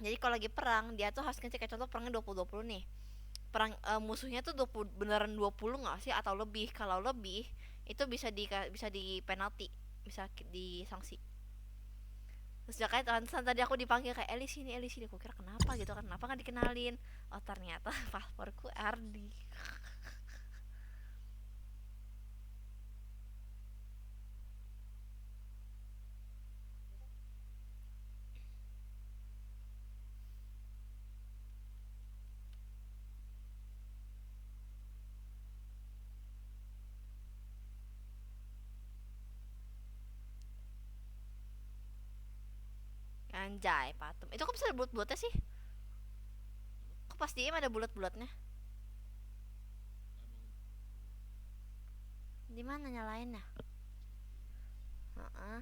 Jadi kalau lagi perang dia tuh harus ngecek, kayak contoh perangnya 20-20 nih. Perang musuhnya tuh 20, beneran 20 nggak sih atau lebih? Kalau lebih itu bisa di penalti, bisa di sanksi. Terus ya kayak tadi aku dipanggil kayak Eli sini, aku kira kenapa gitu kan, kenapa nggak dikenalin. Oh ternyata pasporku Ardi. Anjay patung itu kok bisa ada bulat-bulatnya sih, kok pas diem ada bulat-bulatnya, di mana nyalainnya? Heeh.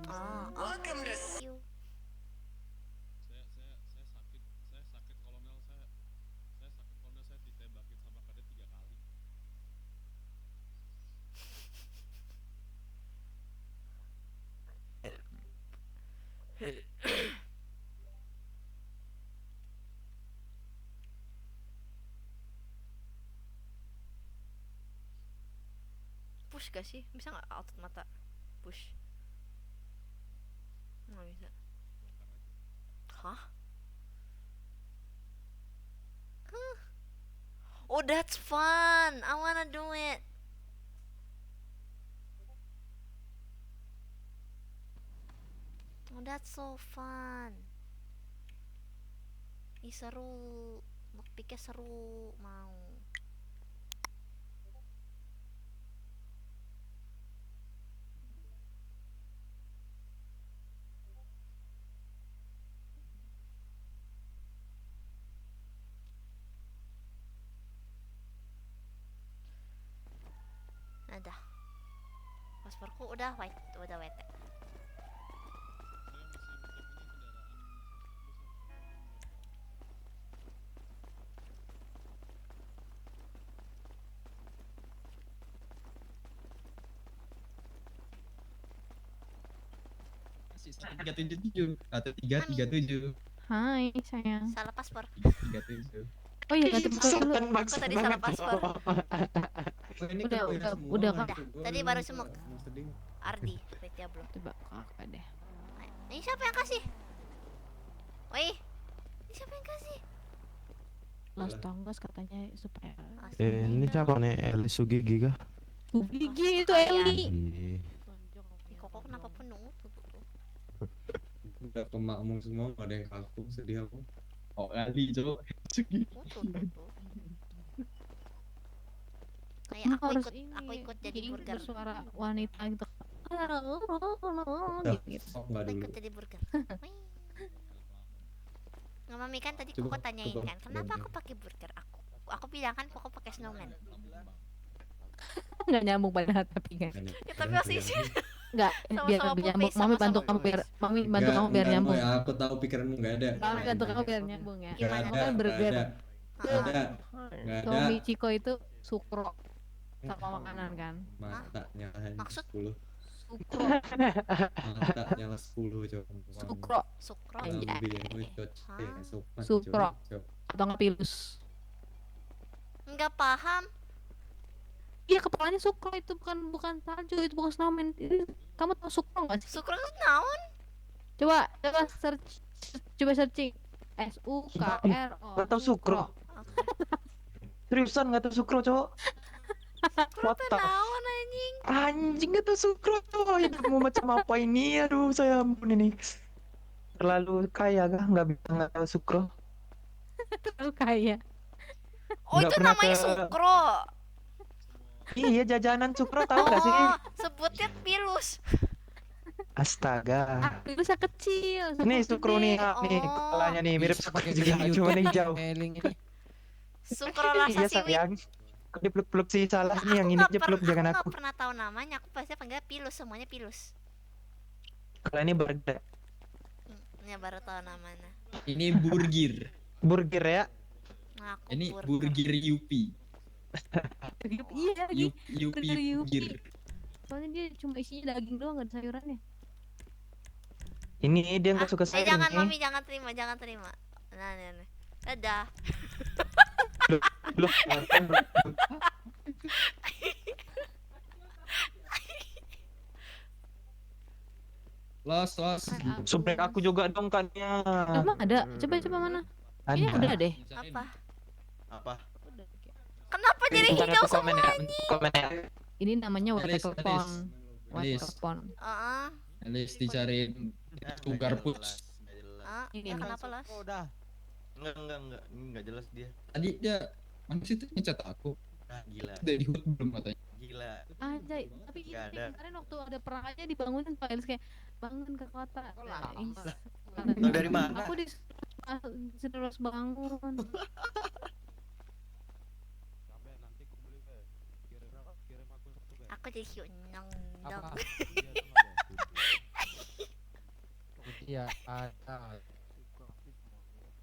Oh, oke, thank you. Push gak sih, bisa nggak auto mata push? Nggak bisa. Hah? Oh that's fun, I wanna do it. Oh that's so fun. Ih seru, pikir seru, mau. Ada pasporku udah white. Tiga tujuh tujuh atau tiga tiga tujuh. Hai sayang. Salah paspor. 337. Oh iya ganti paspor dulu. Kok tadi salah paspor? Udah kak. Tadi baru semuk. Ardi, Ritya belum. Coba kakak deh. Ini siapa yang kasih? Woi, ini siapa yang kasih? Los Tonggos katanya supaya. Ini siapa nih? Eli Sugigi kah? Gigi itu Eli. Ih, kok kenapa penuh tuh? Udah kemakmum semua, gak ada yang kaku, sedih aku. Oh Ali coba. Kayak aku ikut jadi burger. Bersuara wanita gitu. Gitu. Aku ikut jadi burger. Nggak mami kan tadi kok tanyain kan, kenapa aku pakai burger? Aku bilang kan aku pakai snowman. Nggak nyambung padahal tapi kan. Ya, tapi masih sih. Nggak, biar nyambung. Mami bantu kamu biar nyambung. Ya, aku tahu pikiranmu nggak ada. Mami bantu kamu biar nyambung ya. Gimana? Kan burger. Nggak ada. Tommy Chico itu sukro sama makanan kan. Mata nyalain Maksud? 10. Sukro. Mata nyala 10 coba. Sukro. Sukro. Atau nggak pilus? Nggak paham. Iya kepalanya sukro itu bukan salju, itu bukan snowman. Kamu tahu sukro nggak sih? Sukro itu naon? Coba searching SUKRO. Nggak tahu sukro. Seriusan nggak tahu sukro cowok? Sukro itu naon anjing? Anjing nggak tahu sukro cowok. Hidupmu macam apa ini? Aduh saya ampun ini. Terlalu kaya kah? Nggak tahu sukro. Terlalu kaya. Oh itu namanya sukro. Iya jajanan sukro tahu nggak sih? Oh sebutnya pilus. Astaga. Pilusnya kecil. Nih sukro nih, nih kepalanya nih mirip seperti juga cuma nih jauh. Sukro rasa Iya siwit. sayang. Kok dipeluk-peluk sih salah nih yang ini aja peluk jangan aku. Aku nggak pernah tahu namanya, aku pasti panggil pilus, semuanya pilus. Kalau ini burger. Ya baru tahu namanya. Ini burger. Burger ya. Nah, Ini burger Yupi. Iya lagi. Yupi burger. soalnya dia cuma isinya daging doang, gak ada sayurannya. Ini dia nggak suka sayur jangan nih. mami, jangan terima, jangan terima. Nah. Dadah. Loh, Los. subrek aku juga dong kannya. Emang ada? Coba mana? Kayaknya udah Ada. deh. Apa? Udah, kayak. Kenapa jadi Bentar, hijau aku komen semua? ya. Komen ya. Ini namanya Elis, waterpon. Elis. Waterpon. Heeh. Elis dicariin sugar push. Ini Ya nih. kenapa Los? Oh, udah. Enggak. Ini enggak jelas dia. Tadi dia mana sih tuh ngecat aku. Ah, gila. Dari hut belum katanya. Gila. Anjay, tapi ini Nggak ada. kemarin waktu ada perang aja dibangunin Pak Elis kayak bangun ke kota. Tahu dari mana? Aku disuruh bangun. Aku jadi hiu nyong dong. Iya, ada.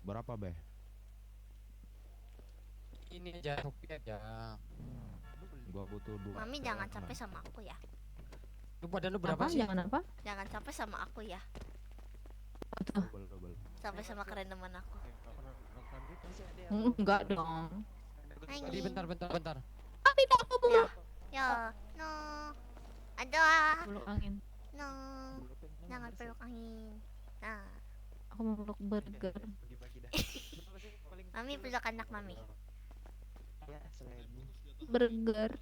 Berapa, Beh? Ini aja, kopi aja. Gua butuh 2. Mami jangan capek sama aku ya. Lu badan lu berapa Apa? sih? Jangan apa? Jangan capek sama aku ya. Double. Sampai sama kerendeman aku. Enggak dong. Tadi bentar. Ah, tidak aku belum. Ya, no. Ada. Peluk angin. No. Jangan peluk angin. Nah, Aku mau peluk burger. Mami peluk anak Mami. Burger.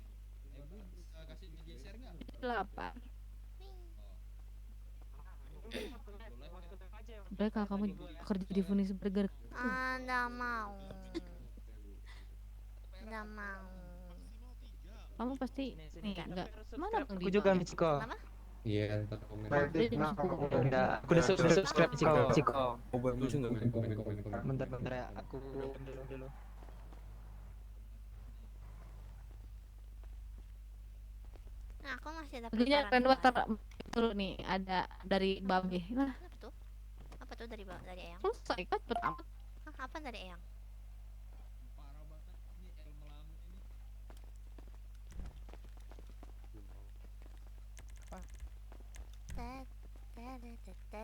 Lapar. Mereka kamu kerja di Funis Burger. Nggak mau. Nggak mau. Kamu pasti nih enggak. Mana Bang Aku Dito? juga Miciko. Kenapa? Iya, ntar komen. Aku udah subscribe Miciko. Komen. Bentar ya. Aku dulu. Nah, aku masih ada Tentunya preparan keren kelas. water dulu nih ada dari Babe. Nah, Apa tuh? Apa tuh dari Eyang? selesai kan pertama. Hah, apa dari Eyang?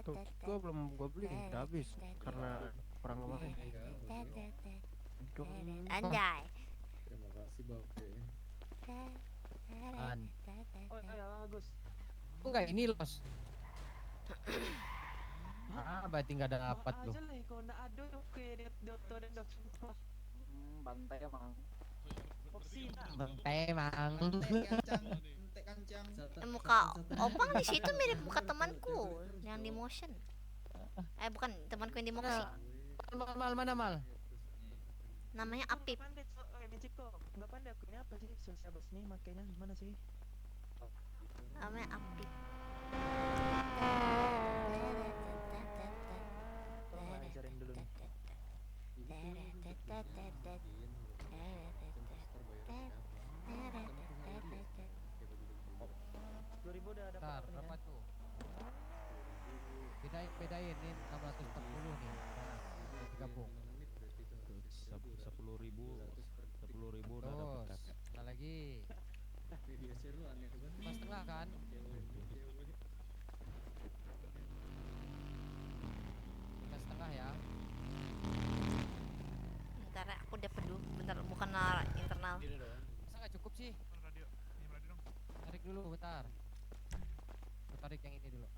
Tuh, gua belum beli, udah habis karena perang kemarin. Anjay. Terima kasih, Bapak. An. Oh ya bagus. Enggak ini los. Berarti enggak ada dapat lu. lah kalau enggak ada oke dokter dan dokter. Bantai emang. Emang. Muka Opang di situ mirip muka temanku yang di motion. Bukan temanku yang di motion. Mal. Namanya Apip. Enggak pandai aku ini apa sih? Sosial bus nih makanya gimana sih? Namanya Apip. Tolong ajarin dulu nih. 2000 udah ada Bentar, berapa tuh? Bedain nih 640 nih. Nah, digabung. 10.000 udah dapat. Terus, ada lagi. 5,5 kan? 5,5 ya. Bentar ya, aku dapat dulu. Bentar, bukan internal. Masa nggak cukup sih? Tarik dulu, bentar. Aku tarik yang ini dulu.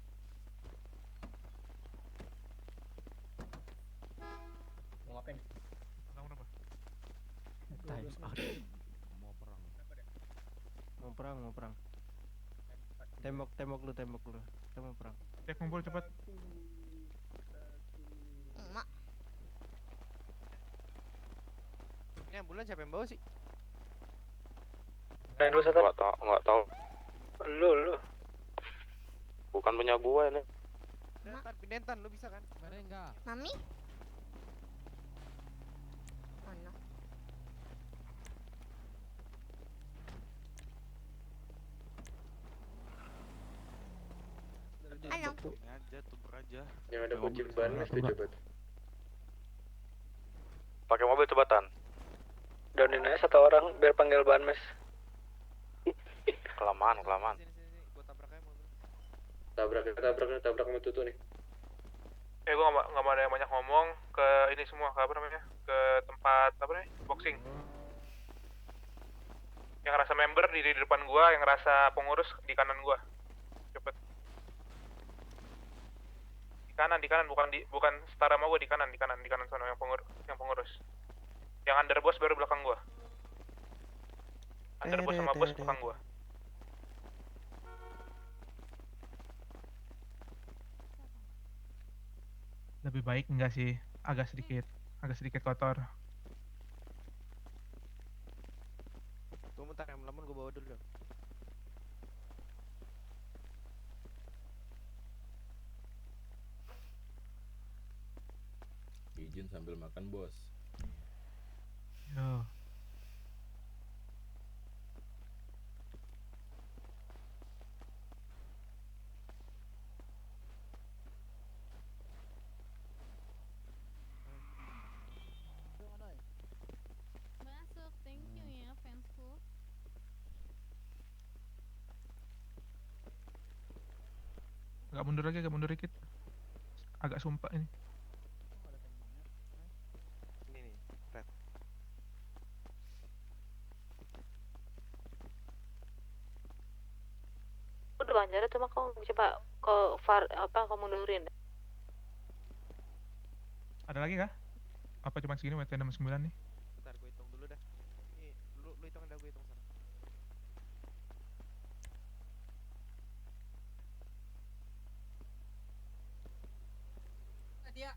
Mau ngapain? Mau perang. Tembok lu. Kita mau perang. Kumpul cepat. Mak, Ini ambulan siapa yang bawa sih? Nggak tahu. Lu. Bukan punya gua ini. Pindentan lu bisa kan? Kemarin enggak. Mami? Mana? Halo. Ini aja tuber aja. Yang ada kunci ban mesti coba. Pakai mobil cobatan. Downin aja satu orang biar panggil ban mes. Kelamaan. tabrak sama Tutu nih. Gue nggak mau ada yang banyak ngomong ke ini semua, ke apa namanya, ke tempat apa namanya, boxing. Yang rasa member di depan gua, yang rasa pengurus di kanan gua. Cepet. Di kanan bukan setara sama gua, di kanan sana yang pengurus. Yang underboss baru belakang gua. Underboss sama bos belakang gua. Lebih baik enggak sih, agak sedikit kotor. Tunggu bentar, yang lemon gue bawa dulu dong. Izin sambil makan, Bos. Yo. Masuk, thank you ya fansku. Agak mundur dikit. Agak sumpah ini. Ini nih, Red. Udah lancar cuma kau coba kau mundurin. Ada lagi kah? Apa cuma segini WT 69 nih? Bentar gue hitung dulu dah. Nih, lu hitung dah, gue hitung sana. Dia.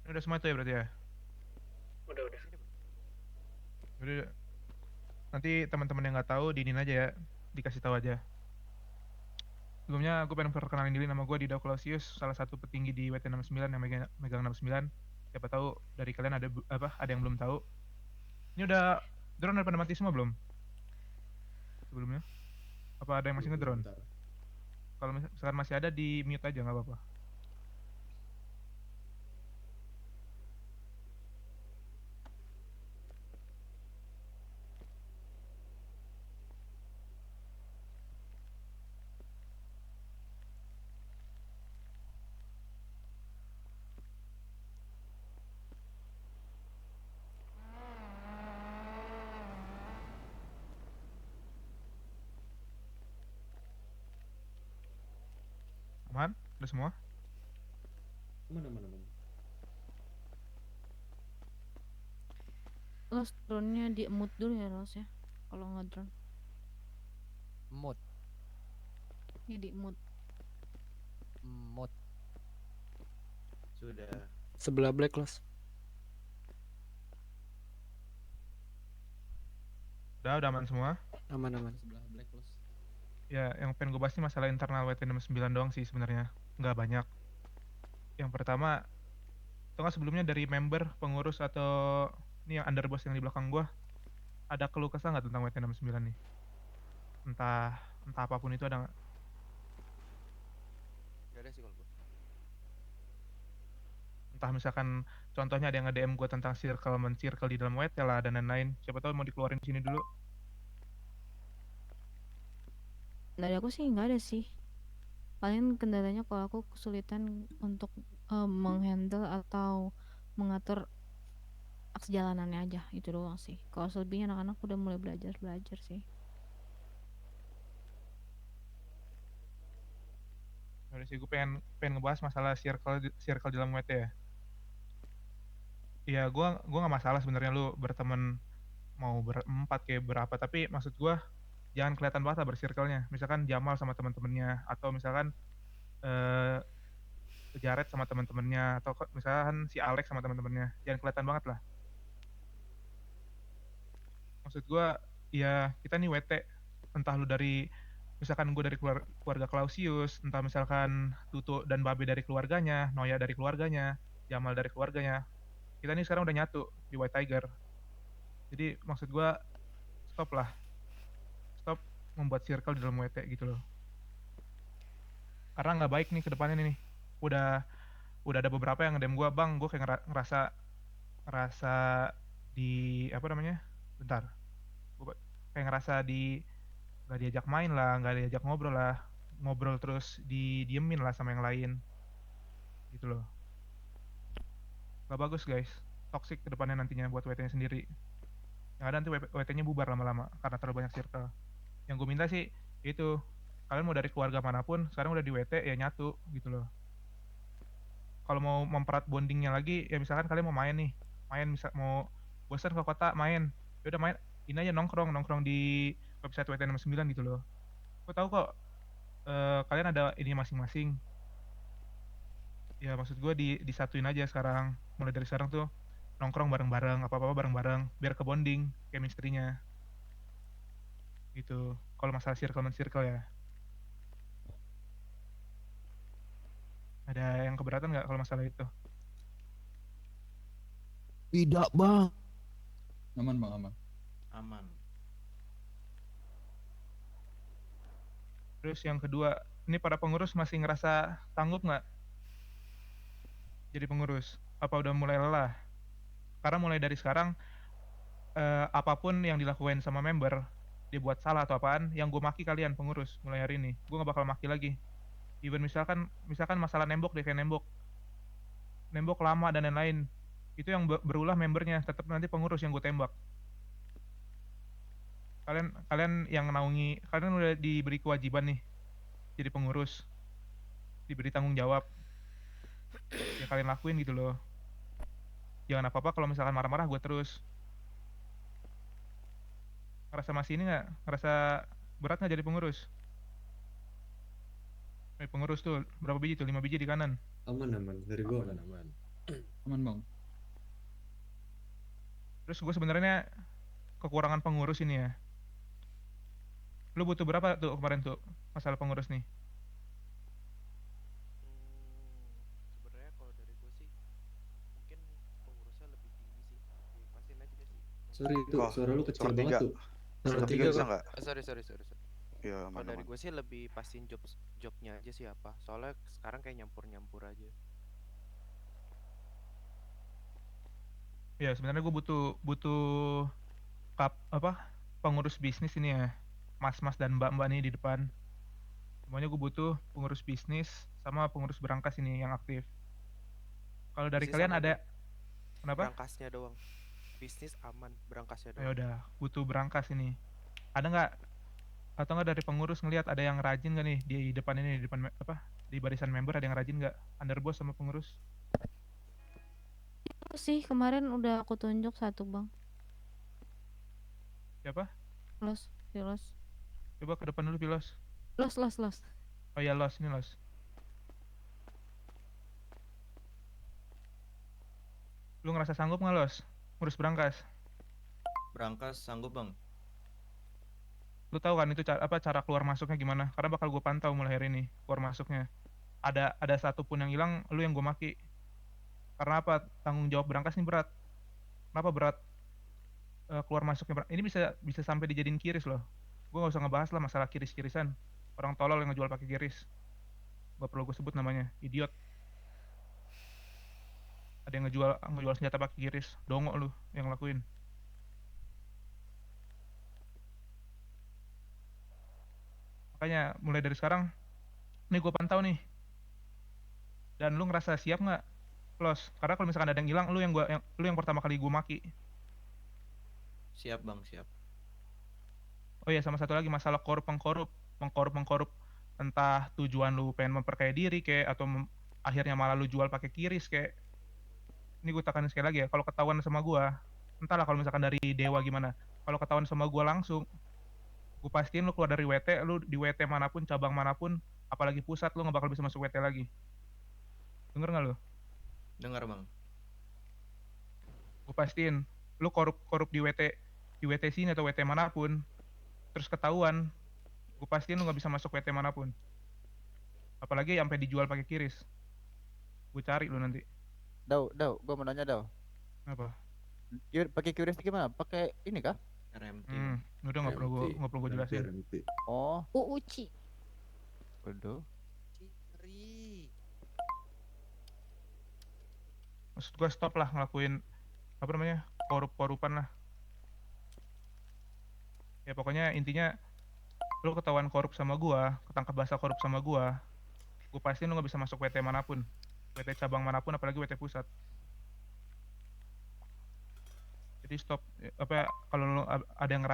Ini udah semua itu ya berarti ya? Udah. Udah. Nanti teman-teman yang nggak tahu diinin aja ya, dikasih tahu aja. Sebelumnya gue pengen perkenalin diri, nama gue Dida Clausius, salah satu petinggi di WT 69 yang megang 69. Siapa tahu dari kalian ada yang belum tahu. Ini udah drone udah pada mati semua belum? Sebelumnya? Apa ada yang masih ngedrone? Bentar. Kalau misalkan masih ada di mute aja nggak apa-apa. Aman? Udah semua? Aman. Los drone-nya di mute dulu ya Los ya. Kalau ngedrone. Mood. Ya di mute. Mood. Sudah. Sebelah black Los. Udah aman semua? Aman. Sebelah black close. Ya, yang pengen gue bahas ini masalah internal WT 69 doang sih sebenarnya. Nggak banyak. Yang pertama, itu kan sebelumnya dari member, pengurus, atau ini yang underboss yang di belakang gue, ada keluh kesah nggak tentang WT 69 nih? Entah apapun itu ada nggak? Gak ada sih kalau gue. Entah misalkan contohnya ada yang nge-DM gue tentang men-circle di dalam WT lah dan lain-lain. Siapa tahu mau dikeluarin di sini dulu. Dari aku sih nggak ada sih. Paling kendalanya kalau aku kesulitan untuk menghandle atau mengatur aks jalanannya aja, itu doang sih. Kalau selebihnya anak-anak udah mulai belajar sih. Udah sih, gue pengen ngebahas masalah circle dalam WT ya. Iya, gue nggak masalah sebenarnya lu berteman mau berempat kayak berapa, tapi maksud gue jangan kelihatan banget lah bersirkelnya. Misalkan Jamal sama teman-temannya, atau misalkan Jared sama teman-temannya atau misalkan si Alex sama teman-temannya, jangan kelihatan banget lah. Maksud gua ya kita nih WT, entah lu dari misalkan gue dari keluarga Clausius, entah misalkan Tutu dan Babe dari keluarganya, Noya dari keluarganya, Jamal dari keluarganya, kita nih sekarang udah nyatu di White Tiger. Jadi maksud gua stop lah, stop membuat circle di dalam WT gitu loh, karena nggak baik nih ke depannya nih. Udah ada beberapa yang nge-DM gua, bang, gue kayak ngerasa di apa namanya, bentar, gue kayak ngerasa di nggak diajak main lah, nggak diajak ngobrol terus didiemin lah sama yang lain gitu loh. Gak bagus guys, toxic ke depannya nantinya buat WT-nya sendiri. Yang ada nanti WT-nya bubar lama-lama karena terlalu banyak circle. Yang gue minta sih itu, kalian mau dari keluarga manapun sekarang udah di WT ya nyatu gitu loh. Kalau mau memperat bondingnya lagi ya misalkan kalian mau main mau bosan ke kota main, ya udah main ini aja, nongkrong di website WT nomor 9 gitu loh. Gue tahu kok kalian ada ini masing-masing. Ya maksud gue disatuin aja sekarang, mulai dari sekarang tuh nongkrong bareng-bareng, apa-apa bareng-bareng, biar ke bonding chemistry-nya gitu. Kalau masalah circle ya. Ada yang keberatan nggak kalau masalah itu? Tidak bang. Aman bang, aman. Aman. Terus yang kedua, ini para pengurus masih ngerasa sanggup nggak jadi pengurus? Apa udah mulai lelah? Karena mulai dari sekarang, apapun yang dilakukan sama member, dibuat salah atau apaan, yang gue maki kalian pengurus mulai hari ini. Gue gak bakal maki lagi. Even misalkan masalah nembok deh, kayak nembok lama dan lain-lain, itu yang berulah membernya, tetap nanti pengurus yang gue tembak. Kalian yang naungi, kalian udah diberi kewajiban nih jadi pengurus, diberi tanggung jawab, ya kalian lakuin gitu loh. Jangan apa-apa kalau misalkan marah-marah gue terus. Ngerasa masih ini nggak? Ngerasa berat nggak jadi pengurus? Pengurus tuh berapa biji tuh? 5 biji di kanan. Aman dari gua aman. Aman bang. Terus gue sebenarnya kekurangan pengurus ini ya. Lu butuh berapa tuh kemarin tuh masalah pengurus nih? Sebenarnya kalau dari gue sih mungkin pengurusnya lebih tinggi sih, dipasin aja sih. Sorry itu suara lu kecil banget tuh. Sepertiga bisa nggak? Sorry. Ya, Kalau dari gue sih lebih pastiin jobnya aja sih apa. Soalnya sekarang kayak nyampur aja. Ya sebenarnya gue butuh pengurus bisnis ini ya, mas-mas dan mbak-mbak nih di depan. Semuanya gue butuh pengurus bisnis sama pengurus berangkas ini yang aktif. Kalau dari Bisnis kalian aman, ada Bang. kenapa? Berangkasnya doang. Bisnis aman, berangkasnya Ya doang. udah, butuh berangkas ini. Ada nggak atau nggak dari pengurus ngelihat ada yang rajin nggak nih di depan ini, di barisan member ada yang rajin nggak? Underboss sama pengurus? Itu sih kemarin udah aku tunjuk satu bang. Siapa? Los. Coba ke depan dulu Pilos. Los. Oh ya Los, ini Los. Lu ngerasa sanggup nggak Los? Ngurus berangkas? Berangkas sanggup bang. Lu tahu kan itu cara keluar masuknya gimana? Karena bakal gue pantau mulai hari ini keluar masuknya. Ada satu pun yang hilang, lu yang gue maki. Karena apa? Tanggung jawab berangkas ini berat. Kenapa berat? Keluar masuknya berat. Ini bisa sampai dijadiin kiris loh. Gue nggak usah ngebahas lah masalah kiris-kirisan. Orang tolol yang ngejual pakai kiris. Gak perlu gue sebut namanya, idiot. Ada yang ngejual senjata pakai kiris. Dongok lu yang lakuin. Makanya mulai dari sekarang, nih gue pantau nih. Dan lu ngerasa siap nggak, Los? Karena kalau misalkan ada yang hilang, lu yang pertama kali gue maki. Siap bang, siap. Oh iya, sama satu lagi masalah mengkorup. Entah tujuan lu pengen memperkaya diri kayak atau akhirnya malah lu jual pakai kiris kayak. Ini gue tekanin sekali lagi ya, kalau ketahuan sama gue, entahlah kalau misalkan dari dewa gimana. Kalau ketahuan sama gue langsung, gue pastiin lu keluar dari WT, lu di WT manapun, cabang manapun, apalagi pusat, lu gak bakal bisa masuk WT lagi. Denger nggak lu? Dengar bang. Gue pastiin lu korup di WT sini atau WT manapun, terus ketahuan, gue pastiin lu nggak bisa masuk WT manapun. Apalagi sampai dijual pakai kiris. Gue cari lu nanti. Dau, gua mau nanya Dau. Apa? Pakai QRIS gimana? Pakai ini kah? RMT. Bang. Udah nggak perlu gue jelasin. Oh, Uuci. waduh. Maksud gue stop lah ngelakuin apa namanya korupan lah. Ya pokoknya intinya lu ketahuan korup sama gua, ketangkap basah korup sama gua pastiin lu nggak bisa masuk WT manapun, WT cabang manapun, apalagi WT pusat. Jadi stop apa kalau lu ada yang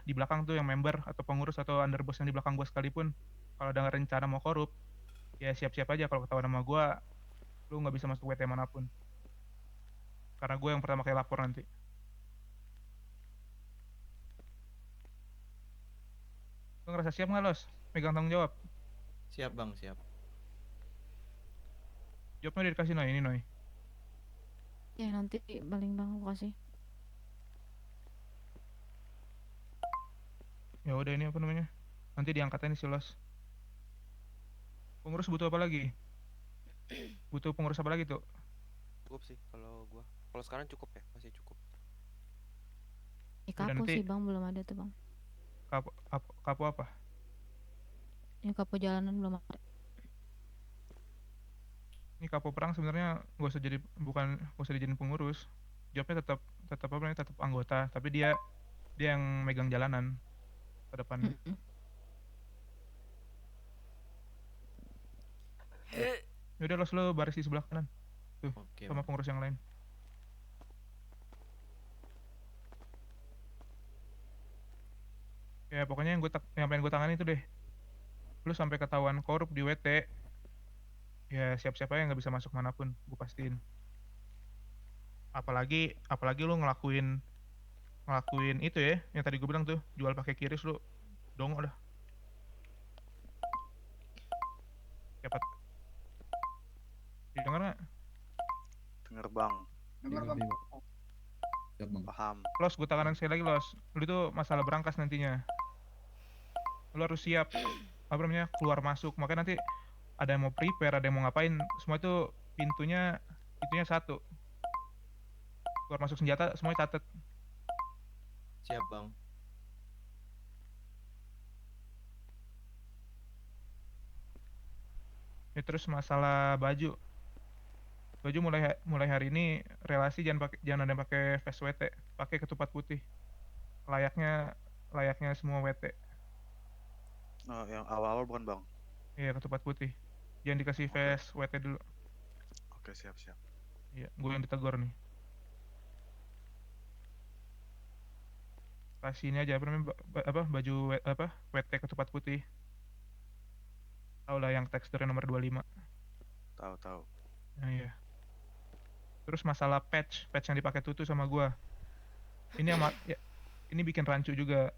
di belakang tuh yang member atau pengurus atau underboss yang di belakang gua sekalipun, kalau ada rencana mau korup, ya siap-siap aja kalau ketahuan sama gua, lu nggak bisa masuk WT manapun. Karena gue yang pertama kali lapor nanti. Lu ngerasa siap nggak, Los? Megang tanggung jawab. Siap bang, siap. Jawabnya udah dikasih Noy, ini Noy. Ya nanti paling bang aku kasih. Ya udah ini apa namanya? Nanti diangkat aja nih si Los. Pengurus butuh apa lagi? Butuh pengurus apa lagi tuh? Cukup sih kalau gua. Kalau sekarang cukup ya, masih cukup. Kapo nanti- sih bang, belum ada tuh bang. Kapo apa? Ini kapo jalanan belum ada. Ini kapo perang sebenarnya gak usah dijadiin pengurus. Jobnya tetap apa namanya, tetap anggota, tapi dia yang megang jalanan ke depannya. Yaudah Los, lo baris di sebelah kanan tuh Oke. sama Bang. pengurus yang lain. Ya pokoknya yang pengen gue tangani itu deh, lu sampai ketahuan korup di WT, ya siap-siap aja nggak bisa masuk manapun, gue pastiin. Apalagi lu ngelakuin itu ya, yang tadi gue bilang tuh, jual pakai kiris, lu dong udah. Siapa? Dengar nggak? Denger bang, Siap bang. paham. Los, gue tanganan sekali lagi Los. Lu itu masalah berangkas nantinya. Lu harus siap apa namanya, keluar masuk. Makanya nanti ada yang mau prepare, ada yang mau ngapain, semua itu pintunya satu. Keluar masuk senjata semuanya catet. Siap bang. Ya, terus masalah baju. Baju mulai hari ini relasi jangan ada yang pakai vest WT, pakai ketupat putih. Layaknya semua WT. Oh, yang awal-awal bukan bang? Iya, ketupat putih. Jangan dikasih vest WT dulu. Oke, siap-siap. Iya, gue yang ditegur nih. Kasih ini aja apa namanya, baju WT ketupat putih. Tahu lah yang teksturnya nomor 25. Tahu. Nah, iya. Terus masalah patch yang dipakai Tutu sama gua. Ini bikin rancu juga.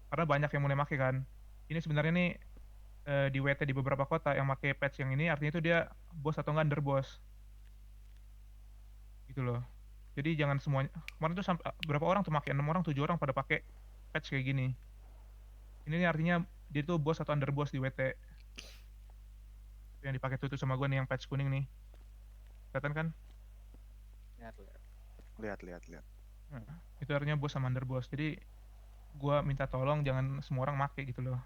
Karena banyak yang mulai make kan. Ini sebenarnya nih di WT di beberapa kota yang pakai patch yang ini artinya itu dia bos atau enggak underboss. Gitu loh. Jadi jangan semuanya. Kemarin tuh sampai berapa orang tuh pakai, 6 orang, 7 orang pada pakai patch kayak gini. Ini nih artinya dia tuh bos atau underboss di WT. Yang dipakai Tutu sama gua nih yang patch kuning nih. Kelihatan kan? Lihat. Nah, itu artinya bos sama underboss. Jadi gua minta tolong jangan semua orang make gitu loh.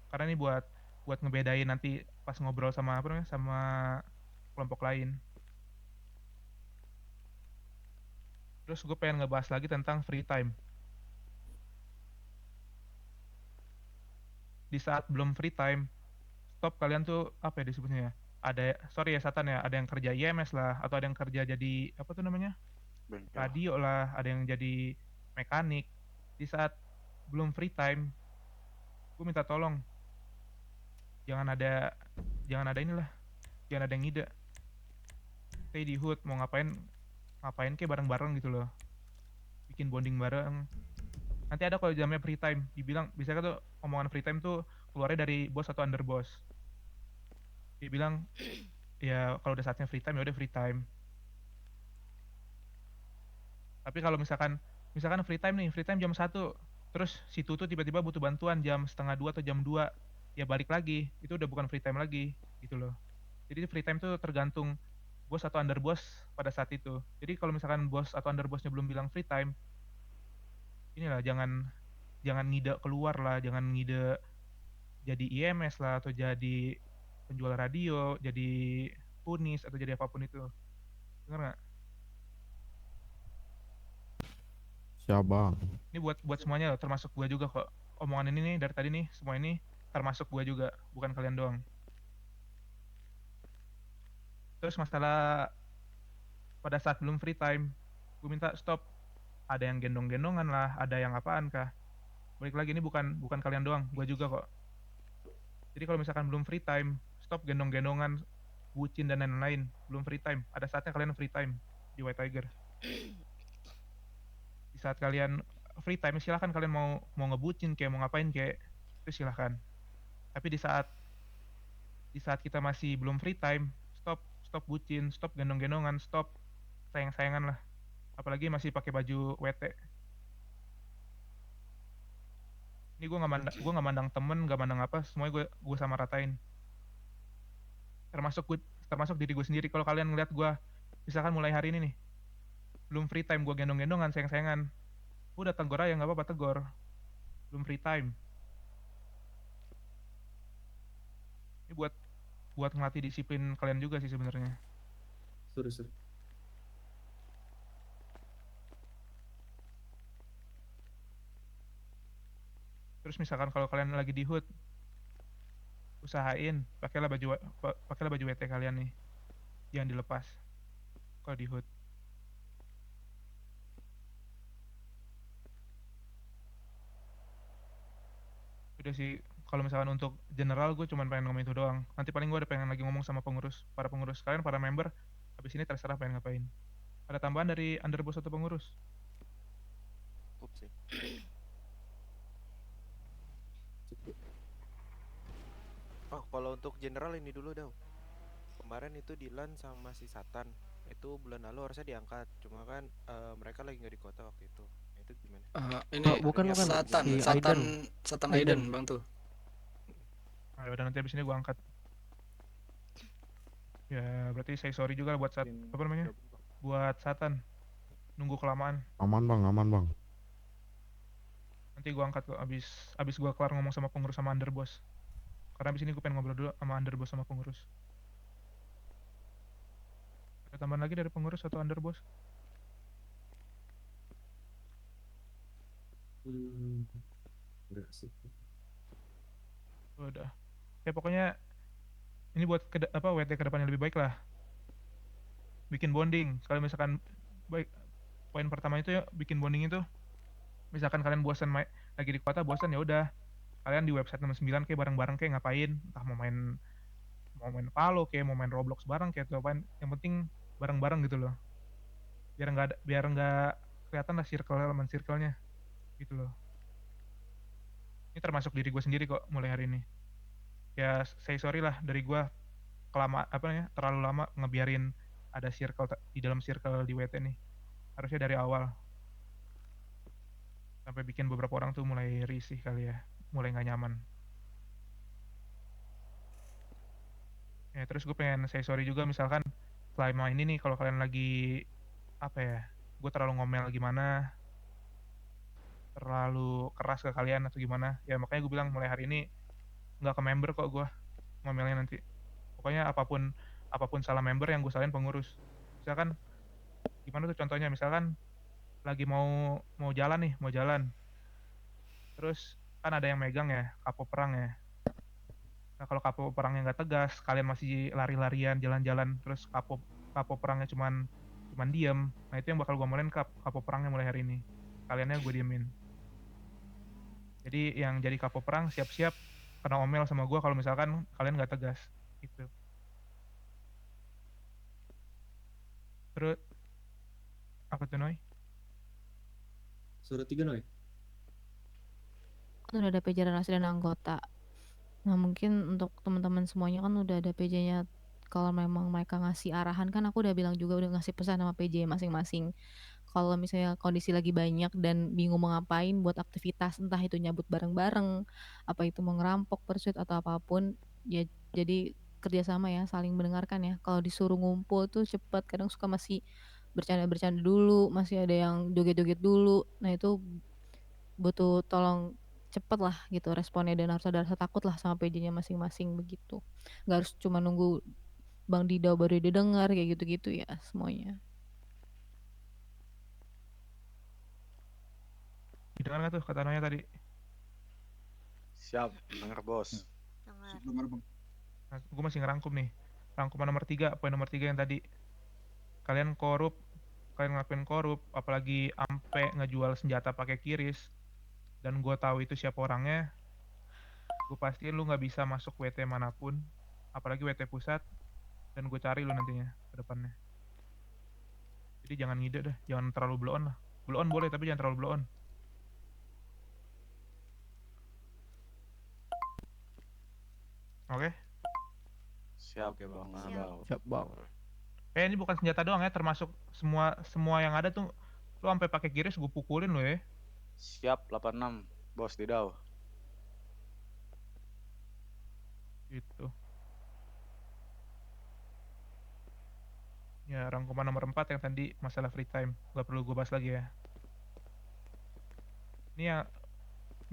Karena ini buat ngebedain nanti pas ngobrol sama sama kelompok lain. Terus gue pengen ngebahas lagi tentang free time. Di saat belum free time, stop kalian tuh apa ya disebutnya ya? Sorry ya Satan ya, ada yang kerja IMS lah, atau ada yang kerja jadi apa tuh namanya? Bengkel. Radio lah, ada yang jadi mekanik. Di saat belum free time, gue minta tolong jangan ada inilah, jangan ada yang ngide. Stay di hood, mau ngapain kayak bareng-bareng gitu loh, bikin bonding bareng. Nanti ada kalau jamnya free time, dibilang bisa kan tuh omongan free time tuh keluarnya dari bos atau underboss. Dibilang ya kalau udah saatnya free time ya udah free time. Tapi kalau misalkan free time jam 1, terus si Tutu tiba-tiba butuh bantuan jam setengah 2 atau jam 2, ya balik lagi, itu udah bukan free time lagi gitu loh. Jadi free time tuh tergantung bos atau underboss pada saat itu. Jadi kalau misalkan bos atau underbossnya belum bilang free time, inilah jangan ngide keluar lah, jangan ngide jadi IMS lah, atau jadi penjual radio, jadi punis, atau jadi apapun itu. Dengar nggak? Siap bang. Ini buat semuanya loh, termasuk gua juga kok. Omongan ini nih dari tadi nih, semua ini termasuk gua juga, bukan kalian doang. Terus masalah pada saat belum free time, gue minta stop. Ada yang gendong-gendongan lah, ada yang apaan kah. Balik lagi ini bukan kalian doang, gua juga kok. Jadi kalau misalkan belum free time, stop gendong-gendongan, bucin dan lain-lain. Belum free time, ada saatnya kalian free time di White Tiger. Di saat kalian free time silahkan kalian mau ngebucin kayak mau ngapain kayak itu silahkan. Tapi di saat kita masih belum free time, stop bucin, stop gendong-gendongan, stop sayang-sayangan lah. Apalagi masih pakai baju WT. Ini gue nggak mandang temen, nggak mandang apa, semuanya gue sama ratain. Termasuk diri gue sendiri. Kalau kalian ngeliat gue, misalkan mulai hari ini nih, belum free time, gue gendong-gendongan, sayang-sayangan, udah tegur aja, nggak apa-apa tegur. Belum free time. Ini buat ngelatih disiplin kalian juga sih sebenarnya. Suruh. Terus misalkan kalau kalian lagi di HUT, usahain pakailah baju WT kalian nih, jangan dilepas kalau di HUT. Udah sih, kalau misalkan untuk general gue cuma pengen ngomong itu doang. Nanti paling gue ada pengen lagi ngomong sama para pengurus kalian, para member. Habis ini terserah pengen ngapain. Ada tambahan dari underboss atau pengurus? Cukup sih. Oh, kalau untuk general ini dulu Daw. Kemarin itu Dilan sama si Satan itu bulan lalu harusnya diangkat, cuma kan mereka lagi nggak di kota waktu itu. Itu gimana? Ini bukan Satan Aiden bang tuh. Ayo, udah nanti abis ini gue angkat. Ya berarti saya sorry juga buat apa namanya? Buat Satan. Nunggu kelamaan. Aman bang. Nanti gue angkat kok abis gue kelar ngomong sama pengurus sama underboss. Karena abis ini gue pengen ngobrol dulu sama underboss sama pengurus. Ada tambahan lagi dari pengurus atau underboss? Enggak sih. Udah. Ya pokoknya ini buat WT ke depannya lebih baik lah. Bikin bonding. Kalau misalkan baik, poin pertama itu ya bikin bonding itu. Misalkan kalian bosan lagi di kota bosan ya udah. Kalian di website nomor 9 kayak bareng-bareng kayak ngapain, entah mau main Palo kayak mau main Roblox bareng kayak atau apain, yang penting bareng-bareng gitu loh. Biar nggak kelihatan lah circle-nya gitu loh. Ini termasuk diri gue sendiri kok mulai hari ini. Ya say sorry lah dari gue terlalu lama ngebiarin ada circle di dalam circle di WT nih. Harusnya dari awal. Sampai bikin beberapa orang tuh mulai risih kali ya. Mulai nggak nyaman. Ya terus gue pengen say sorry juga misalkan selama ini nih kalau kalian lagi gue terlalu ngomel gimana, terlalu keras ke kalian atau gimana, ya makanya gue bilang mulai hari ini nggak ke member kok gue ngomelnya nanti. Pokoknya apapun salah member yang gue salahin pengurus. Misalkan gimana tuh contohnya, misalkan lagi mau jalan terus kan ada yang megang ya kapo perang ya. Nah kalau kapo perangnya nggak tegas, kalian masih lari-larian jalan-jalan, terus kapo perangnya cuman diem, nah itu yang bakal gue omelin kapo perangnya mulai hari ini. Kaliannya gue diemin. Jadi yang jadi kapo perang siap-siap kena omel sama gue kalau misalkan kalian nggak tegas gitu. Terus apa tuh Noy? Surat 3 Noy. Kan udah ada PJ relasi dan anggota. Nah mungkin untuk teman-teman semuanya kan udah ada PJ-nya kalau memang mereka ngasih arahan, kan aku udah bilang juga, udah ngasih pesan sama PJ masing-masing. Kalau misalnya kondisi lagi banyak dan bingung mau ngapain buat aktivitas, entah itu nyabut bareng-bareng, apa itu mau ngerampok pursuit atau apapun, ya jadi kerjasama ya, saling mendengarkan ya. Kalau disuruh ngumpul tuh cepet, kadang suka masih bercanda-bercanda dulu, masih ada yang joget-joget dulu. Nah itu butuh tolong cepet lah gitu responnya, dan harus ada rasa takut lah sama PJ-nya masing-masing begitu. Nggak harus cuma nunggu Bang Didau baru didengar kayak gitu-gitu ya semuanya. Didengar nggak tuh kata Noya tadi? Siap, dengar bos. Dengar. Nah, gue masih ngerangkum nih. Rangkuman nomor 3, poin nomor 3 yang tadi. Kalian ngelakuin korup, apalagi ampe ngejual senjata pakai kiris. Dan gue tahu itu siapa orangnya. Gue pastiin lu nggak bisa masuk WT manapun, apalagi WT pusat. Dan gue cari lu nantinya ke depannya. Jadi jangan ngide dah, jangan terlalu blow on lah. Blow on boleh tapi jangan terlalu blow on. Oke? Siap, Oke, Bang. Bang. Siap. Adau. Siap bang. Ini bukan senjata doang ya, termasuk semua yang ada tuh. Lu sampai pakai kiris gue pukulin lu ya. Siap, 86. Bos Didau. Gitu. Ya, rangkuman nomor 4 yang tadi masalah free time. Gak perlu gue bahas lagi ya. Ini yang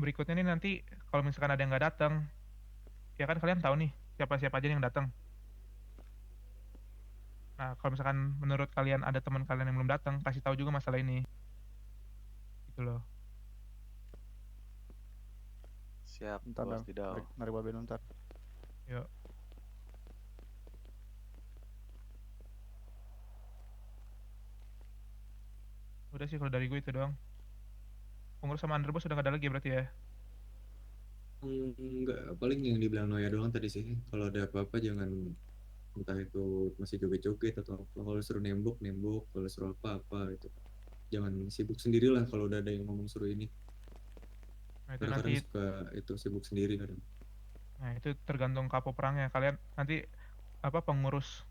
berikutnya nih nanti kalau misalkan ada yang nggak datang, ya kan kalian tahu nih siapa-siapa aja yang datang. Nah, kalau misalkan menurut kalian ada teman kalian yang belum datang, kasih tahu juga masalah ini. Gitu loh. Siap, Bentar, Bos Dam. Didau. Narik babe bentar. Yuk. Udah sih kalau dari gue itu doang. Pengurus sama underboss udah gak ada lagi berarti ya. Enggak, paling yang dibilang Noya doang tadi sih. Kalau ada apa-apa jangan, entah itu masih joget-joget atau apa. Kalau suruh nembok, kalau suruh apa-apa gitu. Jangan sibuk sendirilah kalau udah ada yang ngomong suruh ini. Nah, itu Kadang-kadang nanti suka itu sibuk sendiri kadang. Nah, itu tergantung kapo perangnya. Kalian nanti apa pengurus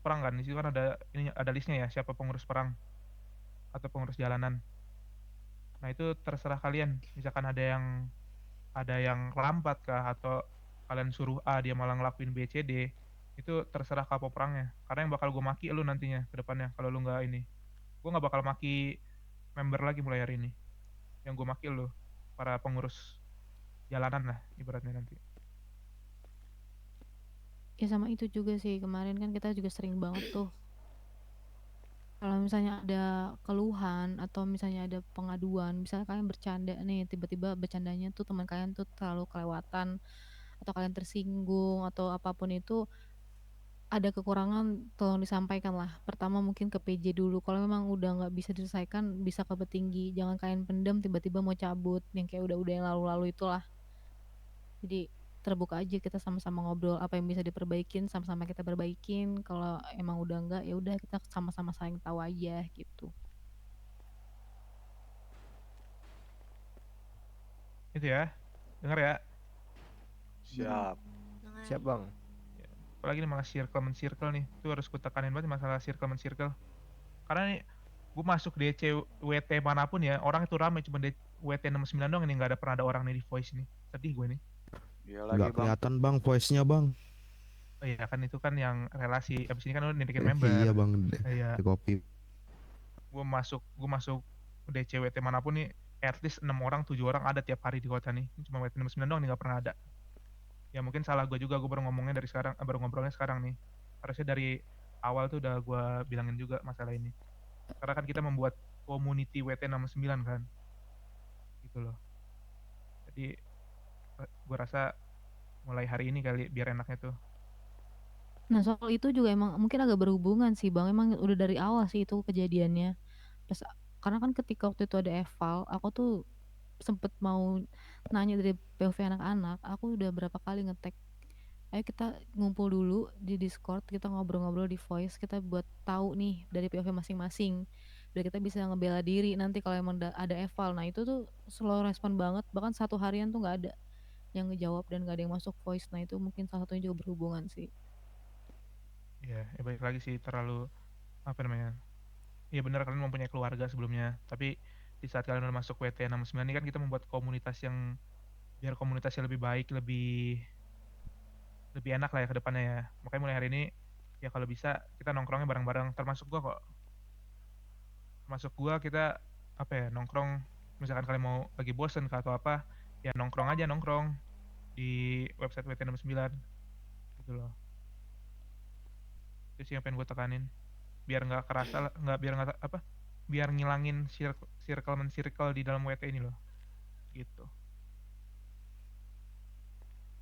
perang kan? Di situ kan ada listnya ya, siapa pengurus perang atau pengurus jalanan. Nah, itu terserah kalian. Misalkan ada yang lambat kah, atau kalian suruh A dia malah ngelakuin B C D, itu terserah kapo perangnya. Karena yang bakal gue maki lu nantinya ke depannya kalau lu nggak ini. Gue nggak bakal maki member lagi mulai hari ini. Yang gue maki lu para pengurus jalanan lah ibaratnya nanti. Ya sama itu juga sih, kemarin kan kita juga sering banget tuh kalau misalnya ada keluhan atau misalnya ada pengaduan, misalnya kalian bercanda nih, tiba-tiba bercandanya tuh teman kalian tuh terlalu kelewatan atau kalian tersinggung atau apapun itu, ada kekurangan tolong disampaikan lah. Pertama mungkin ke PJ dulu, kalau memang udah nggak bisa diselesaikan bisa ke petinggi, jangan kalian pendem tiba-tiba mau cabut yang kayak udah yang lalu-lalu itulah. Jadi terbuka aja, kita sama-sama ngobrol apa yang bisa diperbaikin, sama-sama kita perbaikin. Kalau emang udah enggak, ya udah kita sama-sama saling tahu aja gitu. Itu ya, dengar ya. Siap. Dengar. Siap, Bang. Apalagi nih masalah circle men-circle nih, itu harus gue tekanin banget masalah circle men-circle. Karena nih gue masuk DC WT manapun ya, orang itu rame, cuma WT 69 doang ini nggak pernah ada orang nih di voice nih. Sedih gue nih. Iya lagi, Nggak Bang. kelihatan bang voice-nya bang. Oh iya kan itu kan yang relasi. Abis ini kan lu nitipin member. Iya bang. Iya. Di kopi. Gue masuk DC WT manapun nih, at least 6 orang 7 orang ada tiap hari di kota nih. Cuma WT 69 doang nih nggak pernah ada. Ya mungkin salah gue juga, gue baru ngomongnya dari sekarang, baru ngobrolnya sekarang nih. Harusnya dari awal tuh udah gue bilangin juga masalah ini. Karena kan kita membuat community WT 69 kan. Gitu loh. Jadi gue rasa mulai hari ini kali biar enaknya tuh. Nah soal itu juga emang mungkin agak berhubungan sih bang, emang udah dari awal sih itu kejadiannya. Terus karena kan ketika waktu itu ada eval, aku tuh sempet mau nanya dari POV anak-anak, aku udah berapa kali ngetek, ayo kita ngumpul dulu di Discord, kita ngobrol-ngobrol di voice, kita buat tahu nih dari POV masing-masing, biar kita bisa ngebela diri nanti kalau emang ada eval. Nah itu tuh slow respon banget, bahkan 1 harian tuh nggak ada yang ngejawab dan nggak ada yang masuk voice. Nah itu mungkin salah satunya juga berhubungan sih. Ya balik lagi sih terlalu apa namanya. Iya benar kalian mempunyai keluarga sebelumnya, tapi di saat kalian udah masuk WT 69 ini kan kita membuat komunitas yang biar komunitasnya lebih baik, lebih enak lah ya ke depannya ya. Makanya mulai hari ini ya kalau bisa kita nongkrongnya bareng-bareng, termasuk gua kok. Termasuk gua kita apa ya nongkrong misalkan kalian mau lagi bosen kah atau apa ya nongkrong aja nongkrong di website WT 69 gitu loh. Itu sih yang pengen gue tekanin biar nggak kerasa biar ngilangin circle di dalam WT ini loh gitu.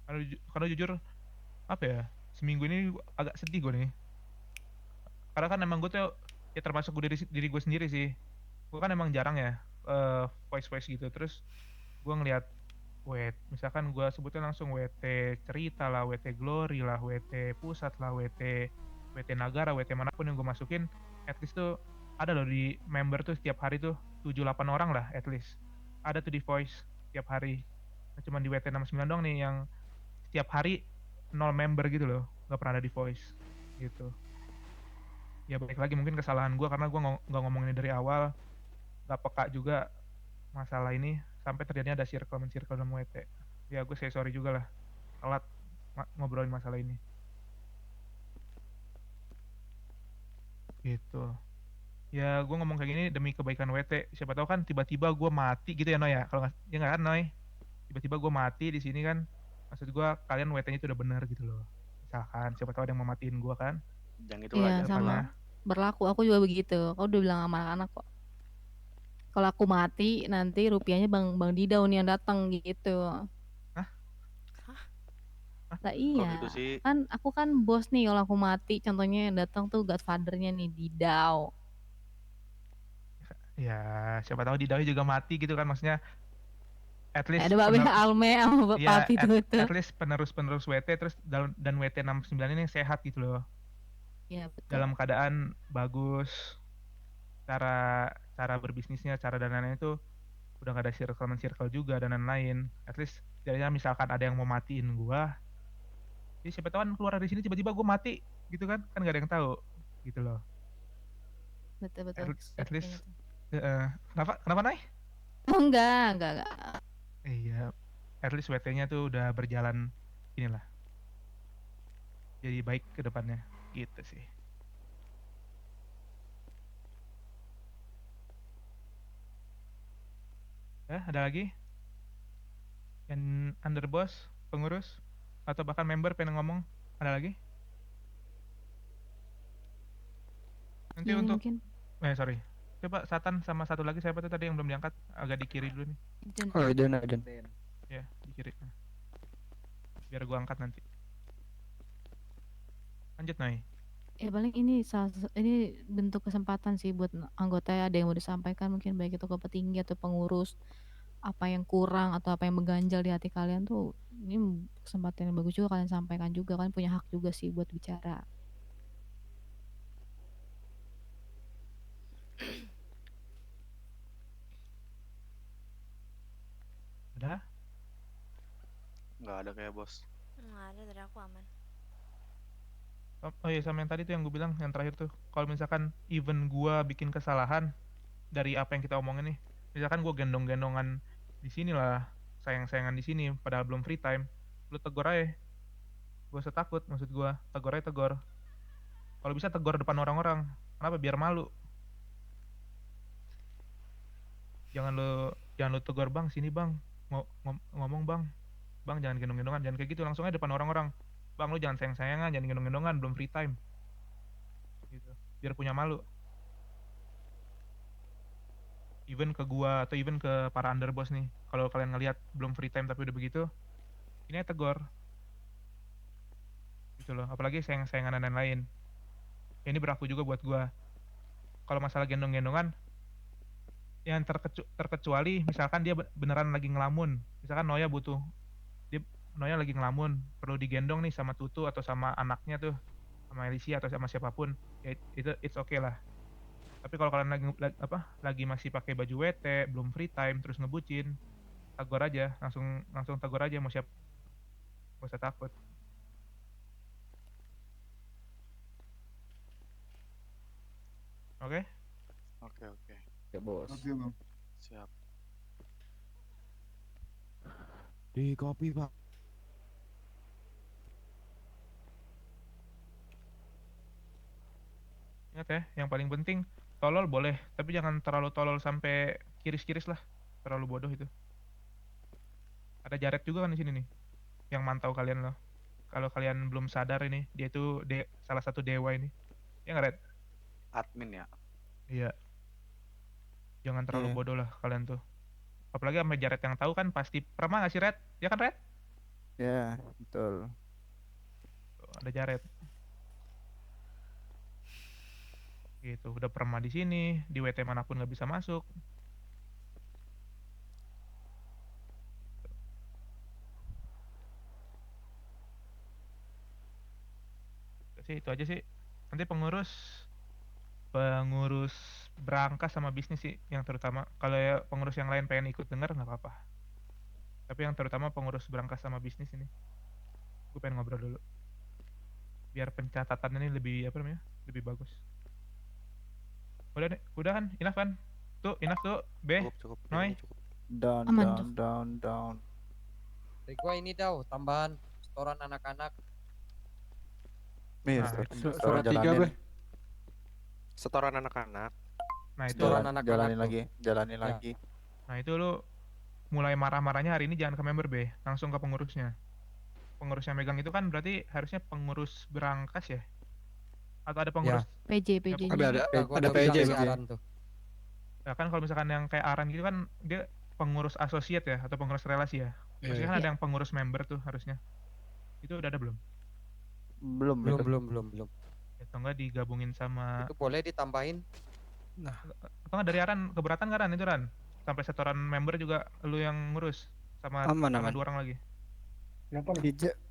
Karena jujur apa ya seminggu ini agak sedih gue nih karena kan emang gue tuh ya termasuk diri gue sendiri sih. Gue kan emang jarang ya voice gitu, terus gue ngeliat misalkan gue sebutnya langsung WT cerita lah, WT glory lah, WT pusat lah, WT Nagara, WT manapun yang gue masukin, at least tuh ada loh di member tuh setiap hari tuh 7-8 orang lah at least. Ada tuh di voice setiap hari. Nah, cuman di WT 69 dong nih yang setiap hari 0 member gitu loh, nggak pernah ada di voice gitu. Ya balik lagi mungkin kesalahan gue karena gue nggak ngomongin dari awal, nggak peka juga masalah ini sampai terjadinya ada circle dalam WT. Ya gue sorry juga lah telat ngobrolin masalah ini gitu. Ya gue ngomong kayak gini demi kebaikan WT, siapa tahu kan tiba-tiba gue mati gitu ya Noy ya, kalau nggak ya nggak kan Noy, tiba-tiba gue mati di sini kan, maksud gue kalian WT-nya itu udah benar gitu loh, misalkan siapa tahu ada yang mau matiin gue kan. Jangan gitu Iya lah, jangan sama lah. berlaku, aku juga begitu. Aku udah bilang sama anak-anak kok. Kalau aku mati nanti rupiahnya Bang Didau nih yang datang gitu. Lah iya, gitu sih. kan aku kan bos nih kalau aku mati, contohnya yang datang tuh godfather-nya nih Didau. Ya siapa tahu Didau juga mati gitu kan, maksudnya at least Ada Babe Alme sama ya, Papi tuh. at least penerus WT terus dan WT 69 ini sehat gitu loh. Iya betul. Dalam keadaan bagus, cara berbisnisnya, cara dan lain-lain itu udah gak ada circle juga dan lain-lain. At least jadinya misalkan ada yang mau matiin gua, jadi siapa tahu kan keluar dari sini tiba-tiba gua mati gitu kan gak ada yang tahu gitu loh. Betul. At least kenapa Nay? Oh, enggak. Iya, at least WT-nya tuh udah berjalan inilah, jadi baik ke depannya gitu sih. Ya, ada lagi yang underboss, pengurus, atau bahkan member pengen ngomong? Ada lagi? Nanti Ya, untuk mungkin. sorry, coba Satan sama satu lagi siapa tuh tadi yang belum diangkat, agak di kiri dulu nih. Oh, Eden. Ya, di kiri. Biar gua angkat nanti. Lanjut, Nay. Ya paling ini ini bentuk kesempatan sih buat anggota, ada yang mau disampaikan mungkin baik itu ke petinggi atau pengurus, apa yang kurang atau apa yang mengganjal di hati kalian tuh, ini kesempatan yang bagus juga kalian sampaikan juga, kalian punya hak juga sih buat bicara. Udah? Nggak ada kayak bos. Nggak ada, dari aku aman. Oh iya, sama yang tadi tuh yang gue bilang yang terakhir tuh, kalau misalkan even gua bikin kesalahan dari apa yang kita omongin nih, misalkan gua gendong-gendongan di sini lah, sayang-sayangan di sini padahal belum free time, lu tegur aja, gua usah takut, maksud gua tegur. Kalau bisa tegur depan orang-orang, kenapa? Biar malu. Jangan lu tegur, bang sini bang, ngomong bang jangan gendong-gendongan, jangan kayak gitu, langsung aja depan orang-orang, bang lu jangan sayang-sayangan, jangan gendong-gendongan, belum free time gitu, biar punya malu. Even ke gua atau even ke para underboss nih, kalau kalian ngelihat belum free time tapi udah begitu, ini aja tegur gitu loh. Apalagi sayang-sayangan dan lain-lain ya, ini berlaku juga buat gua. Kalau masalah gendong-gendongan yang terkecuali misalkan dia beneran lagi ngelamun, misalkan Noya lagi ngelamun, perlu digendong nih sama Tutu atau sama anaknya tuh, sama Alicia atau sama siapapun, ya itu it's okay lah. Tapi kalau kalian lagi masih pakai baju WT, belum free time, terus ngebucin, tegur aja, langsung tegur aja, mau siap, gak usah takut. Oke? Oke, oke. Ya bos. Oke bang. Siap. Di kopi pak. Ingat ya, yang paling penting tolol boleh, tapi jangan terlalu tolol sampai kiris-kiris lah. Terlalu bodoh itu. Ada Jared juga kan di sini nih, yang mantau kalian loh. Kalau kalian belum sadar ini, dia itu salah satu dewa ini. Ya nggak, Red? Admin ya. Iya. Jangan terlalu Iya. bodoh lah kalian tuh. Apalagi sama Jared yang tahu kan pasti perma nggak sih, Red? Ya kan, Red? Ya, betul. Tuh, ada Jared. Gitu, udah perma di sini, di WT manapun nggak bisa masuk. Itu aja sih. Nanti pengurus berangkas sama bisnis sih yang terutama. Kalau ya pengurus yang lain pengen ikut denger nggak apa-apa. Tapi yang terutama pengurus berangkas sama bisnis ini. Gue pengen ngobrol dulu. Biar pencatatannya ini lebih apa namanya? Lebih bagus. Udah deh, udah kan? Enough kan? Tuh, enough tuh. B. Cukup. Noi. Down, Aman down, tuh. down, down. Dari gua ini Daw, tambahan setoran anak-anak. Nih, Nah, sekarang Surat 3 jalanin. be. Setoran anak-anak. Nah itu, Setoran anak-anak Jalanin tuh. lagi, jalanin Ya. lagi. nah itu lu mulai marah-marahnya hari ini jangan ke member B, langsung ke pengurusnya. Pengurus yang megang itu kan berarti harusnya pengurus berangkas ya? Atau ada pengurus? PJ PJ Ada Gua ada udah bilang PJ si Bang. Aran tuh. Ya kan kalau misalkan yang kayak Aran gitu kan dia pengurus asosiat ya atau pengurus relasi ya. Iya, Maksudnya iya. kan ada yang pengurus member tuh harusnya. Itu udah ada belum? Belum, Belum, itu. belum. Atau enggak digabungin sama Itu boleh ditambahin. atau enggak dari Aran keberatan nggak Ran itu Ran? Sampai setoran member juga lu yang ngurus sama Aman, sama aman. 2 orang lagi.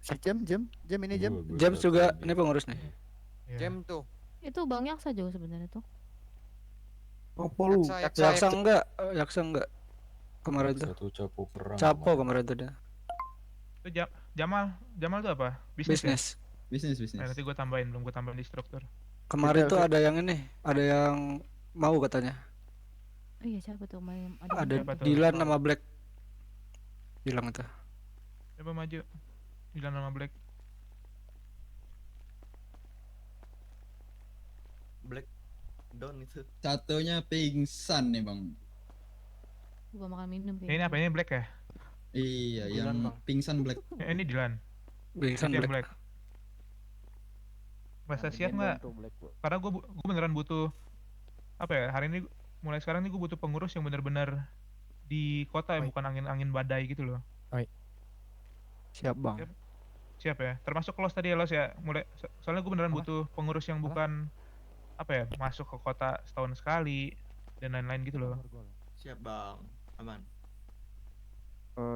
Si Jam ini Jam. James juga ini pengurus nih. Iya. Jam tuh. Itu Bang Yaksa juga sebenarnya tuh. Apa lu? Yaksa enggak, Yaksa enggak. Kemarin tuh. Satu capo perang. Capo kemarin tuh dia. Itu Jamal tuh apa? Bisnis ya? Bisnis. Bisnis. Nah, nanti gue tambahin, belum gue tambahin di struktur. Kemarin tuh ada yang ini, ada yang mau katanya. Oh iya siapa tuh main Ada Siapa tuh? Dylan sama Black. Bilang itu. Coba maju. Dilan nama Black. Black down itu. Satunya pingsan nih bang. Gua makan minum Ini apa ini Black ya? Iya, Dilan, yang Bang. pingsan Black. Ini Dilan. Pingsan Itu yang Black. Masa siap nggak? Karena gue beneran butuh apa ya? Hari ini mulai sekarang nih gue butuh pengurus yang bener-bener di kota ya, bukan angin-angin badai gitu loh. Siap bang. Siap ya. Termasuk Los tadi ya Los ya. Soalnya gue beneran butuh pengurus yang bukan apa ya, masuk ke kota setahun sekali dan lain-lain gitu loh. Siap bang. Aman.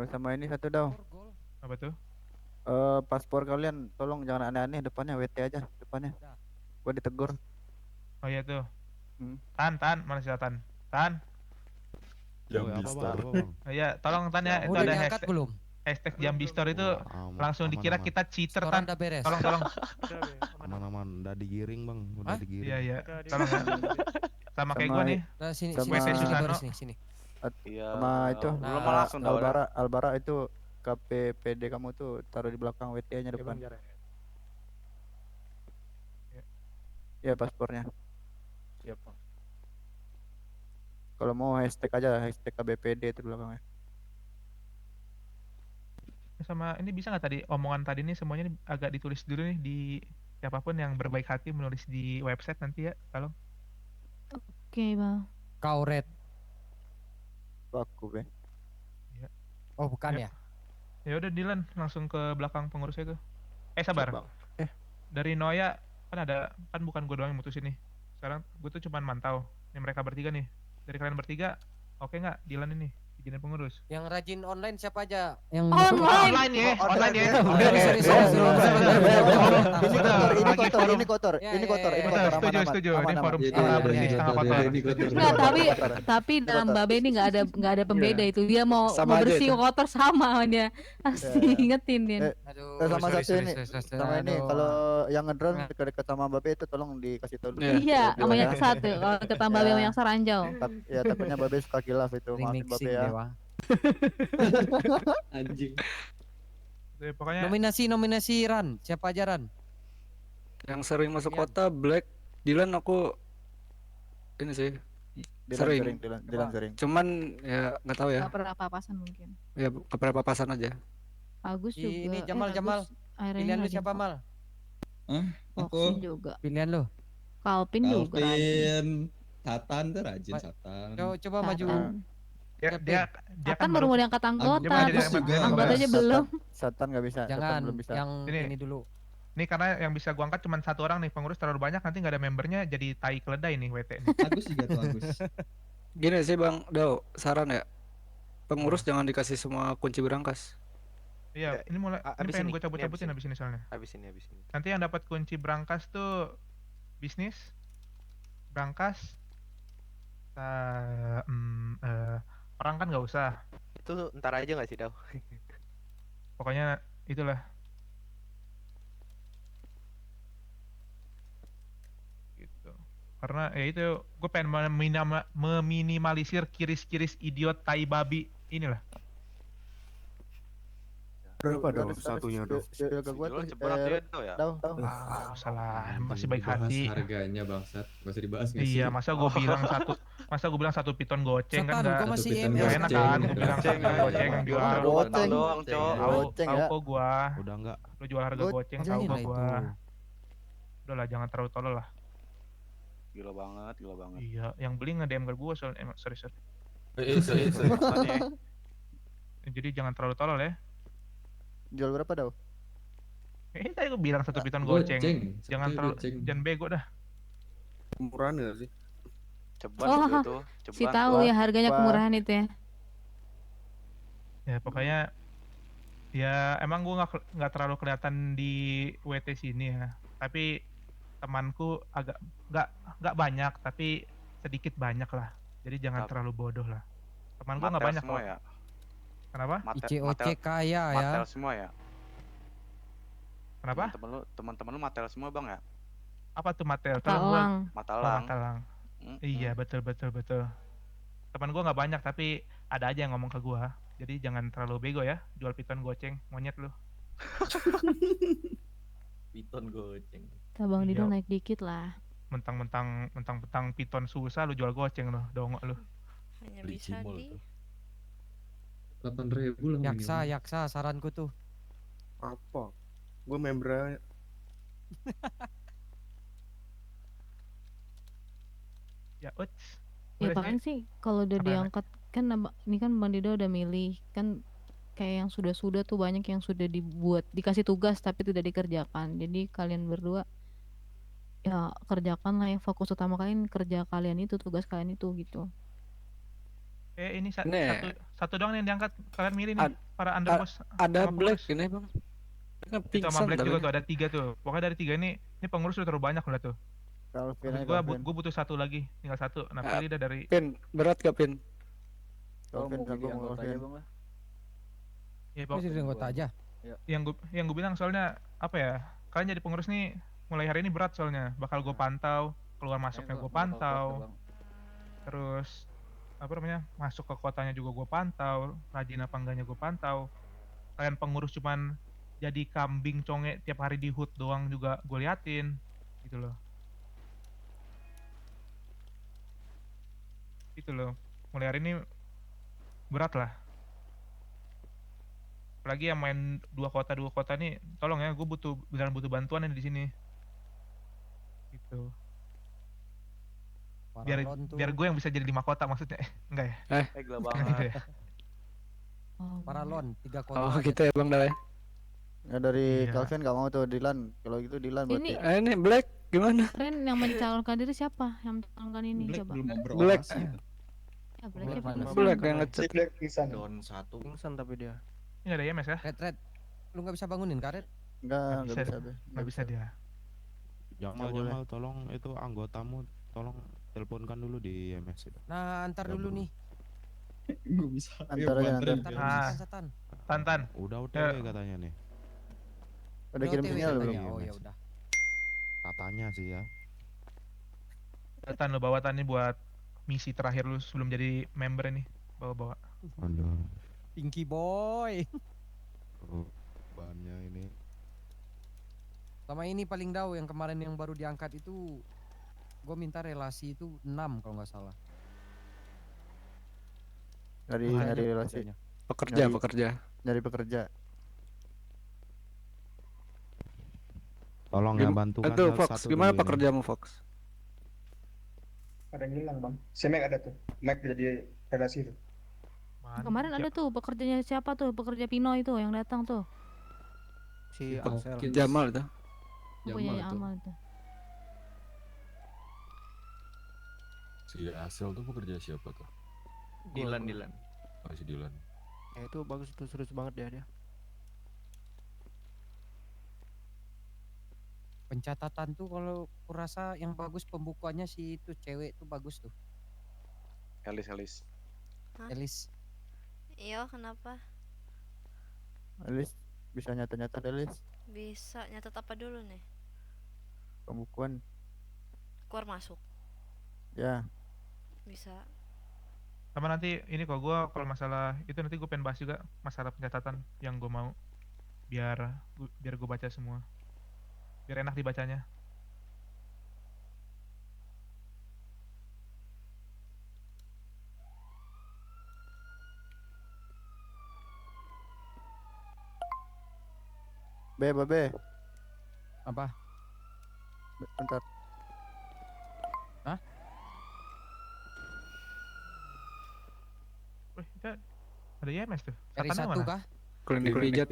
Sama ini satu Daw. Apa tuh? Paspor kalian tolong jangan aneh-aneh, depannya WT aja depannya. Gua ditegur. Oh iya tuh. Hmm. Tan, mana sih Tan? Tan. Jambistar. Oh iya, tolong Tan ya. Itu Udah ada diangkat belum? hashtag Jambistor itu langsung dikira kita cheater Setoran Tan. udah beres. Tolong. Aman-aman, udah digiring bang, udah digiring. Iya. Tolong ya. Sama kayak gue nih. Nah, sini sama- WT Susano. baris nih, sini. Iya. Sama itu Belum mau langsung dah. Albara itu KPPD kamu tuh taruh di belakang WT-nya depan. Ya paspornya. Siap bang. Kalau mau hashtag aja, hashtag KBPD itu belakangnya. Sama ini bisa nggak tadi omongan tadi nih semuanya nih agak ditulis dulu nih di siapapun yang berbaik hati menulis di website nanti ya, tolong. Oke Bang. Kau red. Aku be. Oh, bukan Ya. ya? Ya udah Dylan langsung ke belakang pengurusnya tuh. Sabar. Siap, Bang. Dari Noya kan bukan gue doang yang mutusin nih. Sekarang gue tuh cuman mantau. Ini mereka bertiga nih. Dari kalian bertiga, oke nggak Dylan ini bikinin pengurus. Yang rajin online siapa aja? Yang Online ya, online ya. Ini kotor, Setuju. Ini forum setengah kotor. Enggak, tapi dalam Babe ini nggak ada pembeda itu. Dia mau Sama aja bersih itu. kotor sama dia. Pasti ingetin dia. sama satu ini, sama ini kalau yang ngedrone dekat-dekat sama Babe itu tolong dikasih tahu. Iya, sama yang satu. Kalau ketambah Babe sama yang Saranjau. Ya takutnya Babe suka kilaf itu, maafin Babe ya. Anjing. Pokoknya Nominasi Ran, siapa aja Ran? Yang sering masuk kota Black, Dylan aku ini sih sering. Dylan sering. Cuman ya nggak tahu ya. Nggak pernah papasan mungkin. Ya keberapa papasan aja. Agus juga. Ini Jamal. Pilihan lu siapa Mal? Foxy juga. Pilihan lu? Kalpin juga. Alvin, Satan tuh rajin Satan. Coba maju. dia Kan baru mau diangkat anggota. Agus juga. Anggotanya belum. Satan nggak bisa. Jangan, Satan belum bisa. yang ini dulu. Ini karena yang bisa gua angkat cuma satu orang nih, pengurus terlalu banyak nanti nggak ada membernya jadi tai keledai nih WT nih. Agus juga tuh Agus. Gini sih Bang Dao, saran ya. Pengurus jangan dikasih semua kunci berangkas. Iya, ini mulai ini pengen gue cabut-cabutin habis ini soalnya. Habis ini. Nanti yang dapat kunci berangkas tuh bisnis, berangkas, perang kan nggak usah. Itu ntar aja nggak sih Daw? Pokoknya itulah. Gitu. Karena ya itu gue pengen meminimalisir kiris-kiris idiot tai babi inilah. Berapa dong satunya dong? Salah, masih baik Bahas hati. harganya bangsat, nggak usah dibahas nggak sih? Iya, masa gue bilang satu piton goceng kan Setan, nggak gua masih nggak enak kan? Bilang satu goceng yang jual. Goceng doang, Cok. Tahu kok gua. Udah enggak. Lu jual harga goceng tahu kok gua. Udah lah, jangan terlalu tolol lah. Gila banget. Iya, yang beli nge-DM ke gua soalnya sorry. Jadi jangan terlalu tolol ya. Jual berapa Daw? Tadi gue bilang satu piton Goceng. goceng. Jangan terlalu Goceng. jangan bego dah. Murahan nggak sih? Ceban Oh, juga tuh. Si tahu ya harganya kemurahan itu ya. Ya pokoknya ya emang gue nggak terlalu kelihatan di WT sini ya. Tapi temanku agak nggak banyak tapi sedikit banyak lah. Jadi jangan terlalu bodoh lah. Teman gue nggak banyak semua kok. ya. Kenapa? ICOC kaya ya. Matel semua ya. Kenapa? Teman-teman lu matel semua Bang ya? Apa tuh Matel? Talang. Matalang. Iya betul. Teman gue nggak banyak tapi ada aja yang ngomong ke gue. Jadi jangan terlalu bego ya. Jual piton goceng, monyet lu. Piton goceng. Tabang Dido Iya. naik dikit lah. Mentang-mentang piton susah lu jual goceng lu, dongok lu. Hanya bisa di 8.000 lah Yaksa, saranku tuh. Apa? Gue membernya Ya, uts. Ya Udah paling sih kalau udah Apa, diangkat kan ini kan Bang Dido udah milih kan kayak yang sudah tuh banyak yang sudah dibuat dikasih tugas tapi tidak dikerjakan. Jadi kalian berdua ya kerjakan lah yang fokus utama kalian kerja kalian itu tugas kalian itu gitu. Ini Nih. satu doang yang diangkat. Kalian milih nih para underboss. Ada sama Black pengurus. ini Bang. Kan Itu sama pingsan Black tapi. juga tuh ada 3 tuh. Pokoknya dari 3 ini pengurus udah terlalu banyak udah tuh. Calvin Gue butuh satu lagi, tinggal satu. Nah, pilih dah dari Pin, berat gak Pin? Calvin kan gue mau Calvin. ya, Kok jadi anggota aja? yang gue bilang soalnya apa ya? Kalian jadi pengurus nih mulai hari ini berat soalnya. Bakal gue pantau, keluar masuknya gue pantau. Terus apa namanya? Masuk ke kotanya juga gue pantau, rajin apa enggaknya gue pantau. Kalian pengurus cuman jadi kambing conge tiap hari di HUT doang juga gue liatin gitu loh. Gitu loh. Mulai hari ini berat lah. Apalagi yang main dua kota nih, tolong ya, gue beneran butuh bantuan nih di sini. Gitu. Biar gue yang bisa jadi 5 kota maksudnya. Enggak ya? Gila banget. Paralon 3 kota. Oh gitu ya Bang Dal ya. Ya dari Iya. Calvin gak mau tuh Dylan. Kalau gitu Dylan berarti. Ini Black gimana? Kalian yang mencalonkan diri siapa? Yang mencalonkan ini Black coba. belum mau Black. beroperasi. Ya, Black-nya Mana? pingsan. Black yang ngechat. Black pingsan. Down 1. Pingsan tapi dia. Ini nggak ada IMS ya? Red. Lu nggak bisa bangunin, Karet? Enggak bisa, bisa, Be. nggak bisa dia. Jamal, Nggak boleh. Jamal, tolong itu anggotamu, tolong teleponkan dulu di IMS itu. Nah, antar dulu nih. Gue bisa. Antar aja, antar. Antar Ah. Satan. Tantan. Udah Ya. OTW katanya nih. Udah kirim OTW sinyal belum? katanya. Oh ya udah. Katanya sih ya. Tan, lo bawa Tan nih buat misi terakhir lu sebelum jadi member ini. Bawa-bawa. Aduh. Pinky boy. Oh, bahannya ini. Sama ini paling dau yang kemarin yang baru diangkat itu gue minta relasi itu 6 kalau nggak salah. Dari Makanya nyari relasi. kerjanya. Pekerja. Nyari pekerja. Tolong ya bantukan Aduh, satu Fox, gimana dulu ini. pekerjaanmu, Fox? Ada yang hilang bang. Si Mac ada tuh. Mac jadi relasi tuh. Kemarin ada tuh pekerjanya siapa tuh? Pekerja Pino itu yang datang tuh. Si Fox. Axel. Jamal itu. Punya Jamal tuh. Amal tuh. Si Asel tuh pekerja siapa tuh? Dilan. Oh, si Dilan. Ya itu bagus tuh, serius banget dia. Pencatatan tuh kalau kurasa yang bagus pembukuannya si itu cewek tuh bagus tuh. Elis. Hah? Elis. Iya, kenapa? Elis bisa nyata-nyata Elis. Bisa nyatet apa dulu nih? Pembukuan. Keluar masuk. Ya. Bisa. Sama nanti ini kok gue kalau masalah itu nanti gue pengen bahas juga masalah pencatatan yang gue mau biar gue baca semua. Biar enak dibacanya. Babe. Apa? Bentar. Hah? Wih, itu ada IMS tuh. RI Satannya 1 mana? kah? Klinik pijat.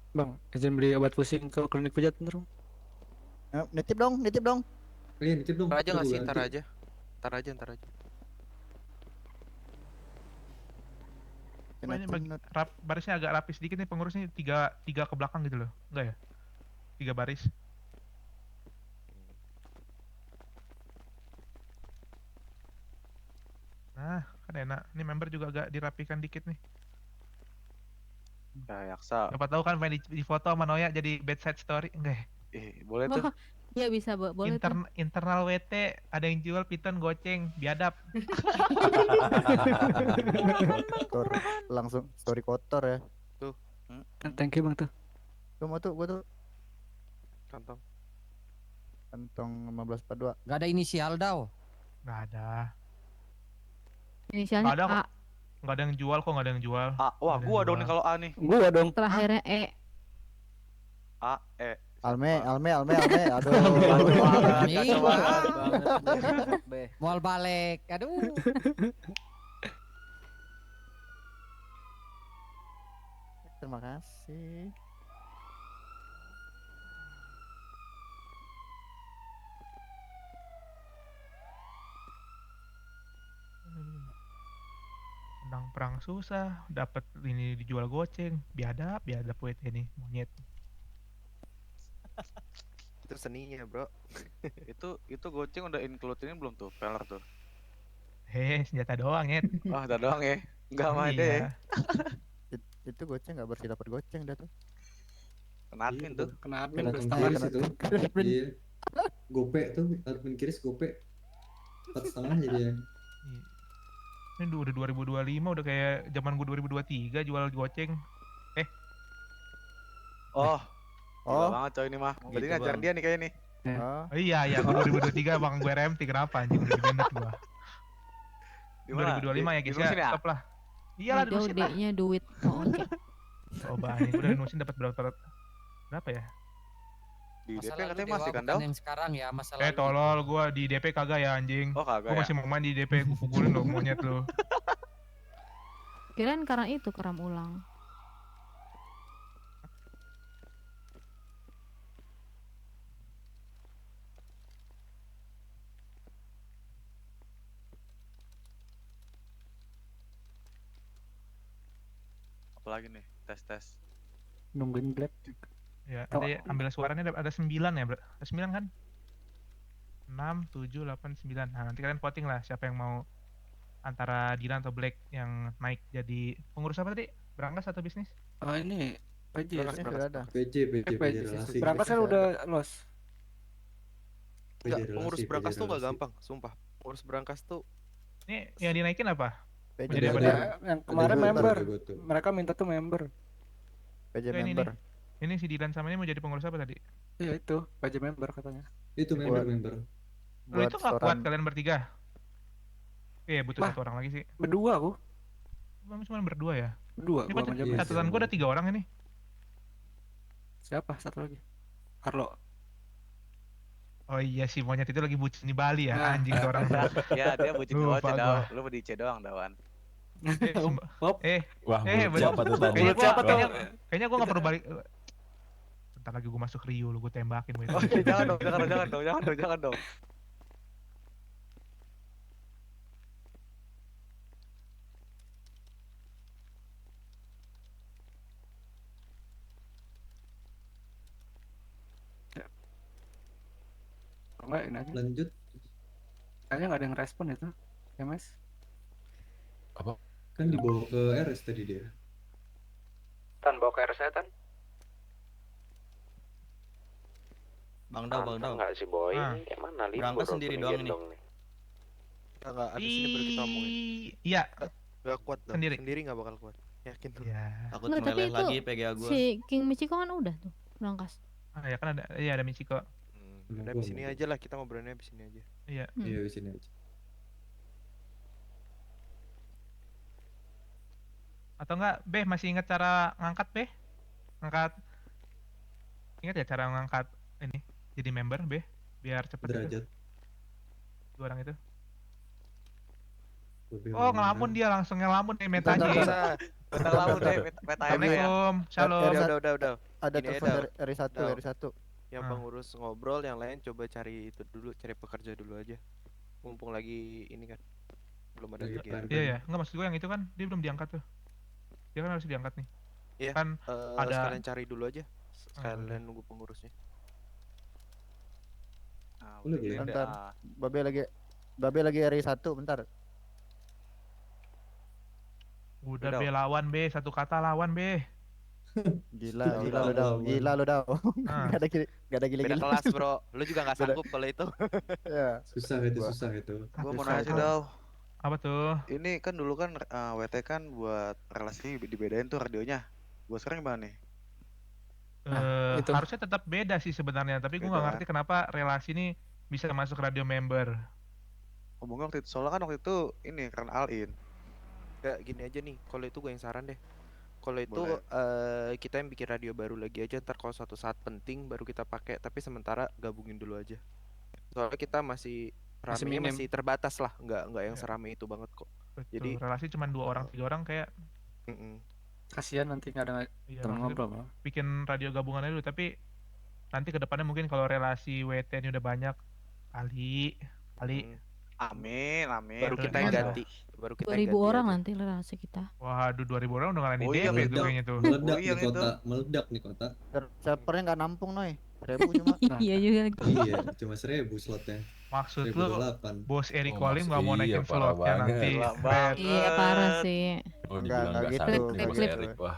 Bang, izin beli obat pusing ke klinik pijat bentar, Bang. Nitip dong. Iya, nitip dong. Ntar aja nggak sih? Gua Ntar ganti. aja. Wah, ini barisnya agak rapi sedikit nih pengurusnya tiga ke belakang gitu loh. Enggak ya? 3 baris. Nah, kan enak. Ini member juga agak dirapikan dikit nih. Ya, Yaksa. Dapat tahu kan main di foto sama Noya jadi bedside story enggak ya? Boleh tuh. Oh, iya bisa, boleh tuh. Internal WT ada yang jual piton goceng biadab. Kotor. Langsung story kotor ya. Tuh. Thank you, Bang tuh. Gua tuh Kantong. kantong 1542. Gak ada inisial dau. Nggak ada. Inisialnya Nggak ada A. kok. Nggak ada yang jual kok, nggak ada yang jual. A, wah Nggak ada gua yang dong nih jual. kalau A nih. Gua dong. Terakhirnya E. A, E. Alme. Aduh. Kacau banget. Mual balik. Aduh. Terima kasih. Menang perang susah, dapat ini dijual goceng, biadab WT nih, monyet. Itu seninya, bro. Itu goceng udah include ini belum tuh, peler tuh. Senjata doang, Nyet. Oh, udah doang ya. Enggak main deh. Iya. Itu goceng nggak bersih dapat goceng dah tuh. Kena admin tuh. Kena Admin kiris itu. Iya. Gope tuh, admin kiris gope. 4,5 jadi ya. Ini udah 2025, udah kayak zaman gue 2023 jual goceng. Oh. Gila Oh. banget coy ini mah. Berarti Gitu, ngajar Bang. dia nih kayak ini. Oh. Oh iya, gue 2023 bang gue RMT, kenapa anjing udah dibandet gue. Di mana? 2025 ya guys Dinurusin ya, stop lah. Iyalah Udah dinurusin lah. D-nya duit. Oh, oke. Coba nih, udah dinurusin dapat berapa ya? Di Masa DP lalu katanya Dewa masih kan, bukan Dau? yang sekarang ya, masa lalu. Tolol, gua di DP kagak ya anjing. Oh, kagak Gua ya? masih mau main di DP, gua pukulin lo monyet lo. Kirain karena itu keram ulang. Apalagi nih, tes. Nungguin Black. Ya, nanti ambil suaranya ada 9 ya, Bro. Ada 9 kan? 6, 7, 8, 9. Nah, nanti kalian voting lah siapa yang mau antara Dilan atau Black yang naik jadi pengurus apa tadi? Berangkas atau bisnis? Ini PJ. Berangkas sudah ada. PJ relasi. Berangkas kan udah los. Enggak, pengurus berangkas tuh nggak gampang, sumpah. Pengurus berangkas tuh Ini yang dinaikin apa? PJ Menjadi member. Yang kemarin gua, member. ada gua tuh. Mereka minta tuh member. PJ Ini member. Ini si Dilan sama ini mau jadi pengurus apa tadi? Iya itu, PJ member katanya. Itu member. Lo itu nggak kuat kalian bertiga? Iya, butuh Wah. satu orang lagi sih. Berdua aku. Cuma berdua ya? Berdua. Ini Gua kok sama James. catatan gua ada 3 orang ini. Siapa? Satu lagi. Carlo. Oh iya si monyet itu lagi bucin di Bali ya, Nah. anjing tuh orang tuh. Ya dia bucin doang, Lupa Daw. gua. Lu mau di C doang, Dawan. Wah, mulut siapa tuh tadi? Kayaknya Siapa tuh? Kayaknya gua nggak perlu balik. Bentar lagi gua masuk Rio lu gua tembakin gua itu. Oh, jangan dong. Enggak, ini aja. Lanjut. Kayaknya nggak ada yang respon itu. Ya mas. Apa? Kan dibawa ke RS tadi dia. Tan bawa ke RS Tan. Bang Daw. Enggak sih boy, Ah. ini kayak mana libur Berangkat sendiri opening doang ini. gendong nih. Enggak, abis ini baru kita ngomongin. Iya. Gak kuat dong. Sendiri. Sendiri gak bakal kuat. Yakin tuh. Iya. Takut Nggak, tapi meleleh itu lagi PGA gua. si King Michiko kan udah tuh berangkas. Ah ya kan ada, iya ada Michiko. Udah abis ini aja lah, kita ngobrolnya abis ini aja. Iya. Iya, di sini aja. Atau enggak, Beh masih ingat cara ngangkat, Beh? Ngangkat. Ingat ya cara ngangkat ini jadi member, Beh? Biar cepet itu. Derajat. 2 orang itu. Lebih Oh, lama. ngelamun dia langsung ngelamun nih metanya. Bentar lamun deh, meta ya. Assalamualaikum, shalom. Udah. Ada Gini telepon aja, dari RI1, Daw. RI1. Yang Ah. pengurus ngobrol, yang lain coba cari itu dulu, cari pekerja dulu aja. Mumpung lagi ini kan. Belum ada Lagi kegiatan. Iya ya, enggak maksud gue yang itu kan dia belum diangkat tuh. Dia kan harus diangkat nih. Iya. Kan ada Sekalian cari dulu aja. Sekalian nunggu pengurusnya. Ah, Udah udah belum? beda. Bentar. Babe lagi RI1 bentar. udah Daw. B lawan B, satu kata lawan B. Gila Daw, lu Daw. lawan. Gila lu Daw. Ah. Gak ada Beda gila-gila. kelas bro. Lu juga gak sanggup kalau itu. Ya. Susah itu. Gua mau Susah nanya sih, itu. Daw. Apa tuh? Ini kan dulu kan WT kan buat relasi dibedain tuh radionya. Gua sekarang gimana nih? itu. Harusnya tetap beda sih sebenarnya, tapi gue nggak Beda. ngerti kenapa relasi ini bisa masuk radio member. Ngomongnya waktu itu, soalnya kan waktu itu ini karena Alin. Gak gini aja nih. Kalau itu gue yang saran deh. Kalau itu Boleh. kita yang bikin radio baru lagi aja. Ntar kalau suatu saat penting baru kita pakai. Tapi sementara gabungin dulu aja. Soalnya kita masih ramenya minim. masih terbatas lah. Nggak yang Iya. serame itu banget kok. Betul. Jadi relasi cuma 2 orang 3 orang kayak Kasihan nanti nggak ada iya, teman maksudnya ngobrol. Bang. bikin radio gabungan dulu, tapi nanti kedepannya mungkin kalau relasi WT ini udah banyak kali Amin. baru kita yang ganti. Baru kita yang 2000 ganti orang aja. nanti relasi kita. waduh 2000 orang udah ngalahin Oh iya, DP tuh meledak. kayaknya tuh. Meledak Oh, iya, di kota, meledak nih kota. Servernya nggak nampung Noy. 1000 cuma. Iya juga. Iya, cuma 1000 slotnya. Maksud lu 1008. bos Eric Oh, Walim nggak mau iya, naikin parah slotnya banget. nanti. Gila Fred. banget. Iya parah sih. Oh, Enggak dibilang nggak gitu. sanggup nih Bos Klip. Erik. Wah,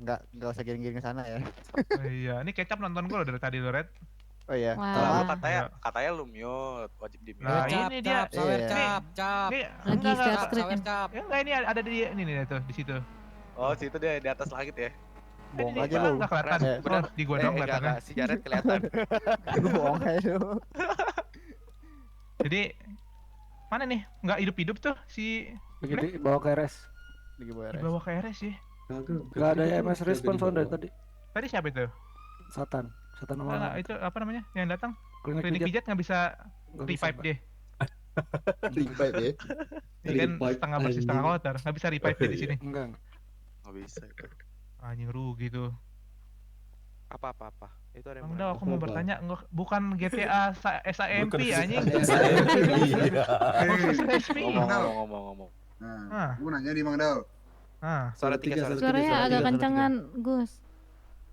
Enggak usah giring-giring ke sana ya. Iya, ini kecap nonton gue loh dari tadi loh, Red. Oh iya. Wah. Lu Iya. katanya lu mute, wajib di mute. Nah, cap, ini dia. sawer Iya. cap. Ini Lagi share enggak. screen. Sawer cap. Ya enggak, ini ada di ini nih tuh di situ. Oh, situ dia di atas langit ya. Bohong Ini aja lu. enggak kelihatan. Eh, Oh, di gua dong kelihatannya. Si Jared kelihatan. Lu bohong aja lu. Jadi mana nih? Enggak hidup-hidup tuh si Begitu bawa ke RS. Lagi bawa RS. dibawa ke RS ya. Kagak. Gak ada Kagak MS respon dibawa. sound dari tadi. Tadi siapa itu? Satan. Satan Enggak, itu apa namanya yang datang klinik pijat nggak bisa Nggak bisa, revive Pak. dia. Revive ya. Ini kan setengah bersih setengah kotor, nggak bisa revive dia di sini. Enggak. Nggak bisa itu. Anjing rugi tuh. Apa? Itu ada yang Bang mau Dau, nanya. aku mau bertanya, bukan GTA SAMP anjing. Khusus resmi. Ngomong. Ah. Gue nanya nih Bang Dau. Suara tiga. Suaranya agak kencengan, Gus.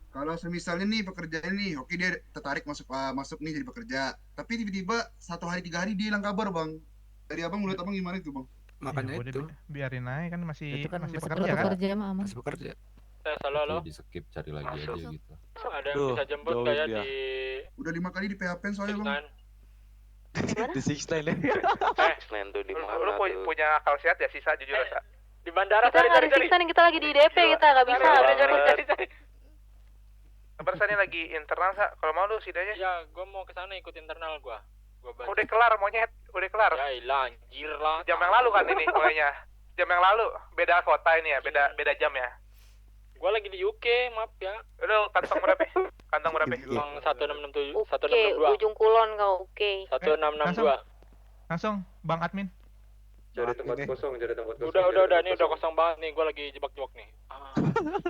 Kalau semisal nih pekerjaan nih, oke dia tertarik masuk nih jadi pekerja. Tapi tiba-tiba 1 hari 3 hari dia hilang kabar Bang. Dari abang menurut abang gimana itu Bang? Makanya itu biarin aja kan masih Itu kan masih masih pekerja kan. Pekerja mah aman. Masih bekerja. Halo. Di skip cari lagi aja gitu. Ada yang bisa jemput kayak di Udah 5 kali di PHP soalnya Bang. Di 69 ya. Lu punya akal sehat ya sisa jujur Sa. di bandara Kita nggak di Sixten, kita lagi di DP, kita nggak bisa. cari. Kabar ini lagi internal Sa. Kalau mau lu sini aja. Ya, gua mau ke sana ikut internal gua. Udah kelar monyet, udah kelar. Ya ilah, anjir lah. Jam yang lalu kan ini mulainya. Jam yang lalu beda kota ini ya, beda jam ya. Gua lagi di UK, maaf ya. Lu kantong berapa? Kantong berapa? Bang 1667, Oke, 162. ujung kulon kau, oke. 1662. Langsung Bang Admin. Cari tempat kosong, cari tempat kosong. Udah, ini udah kosong banget nih, gua lagi jebak-jebak nih.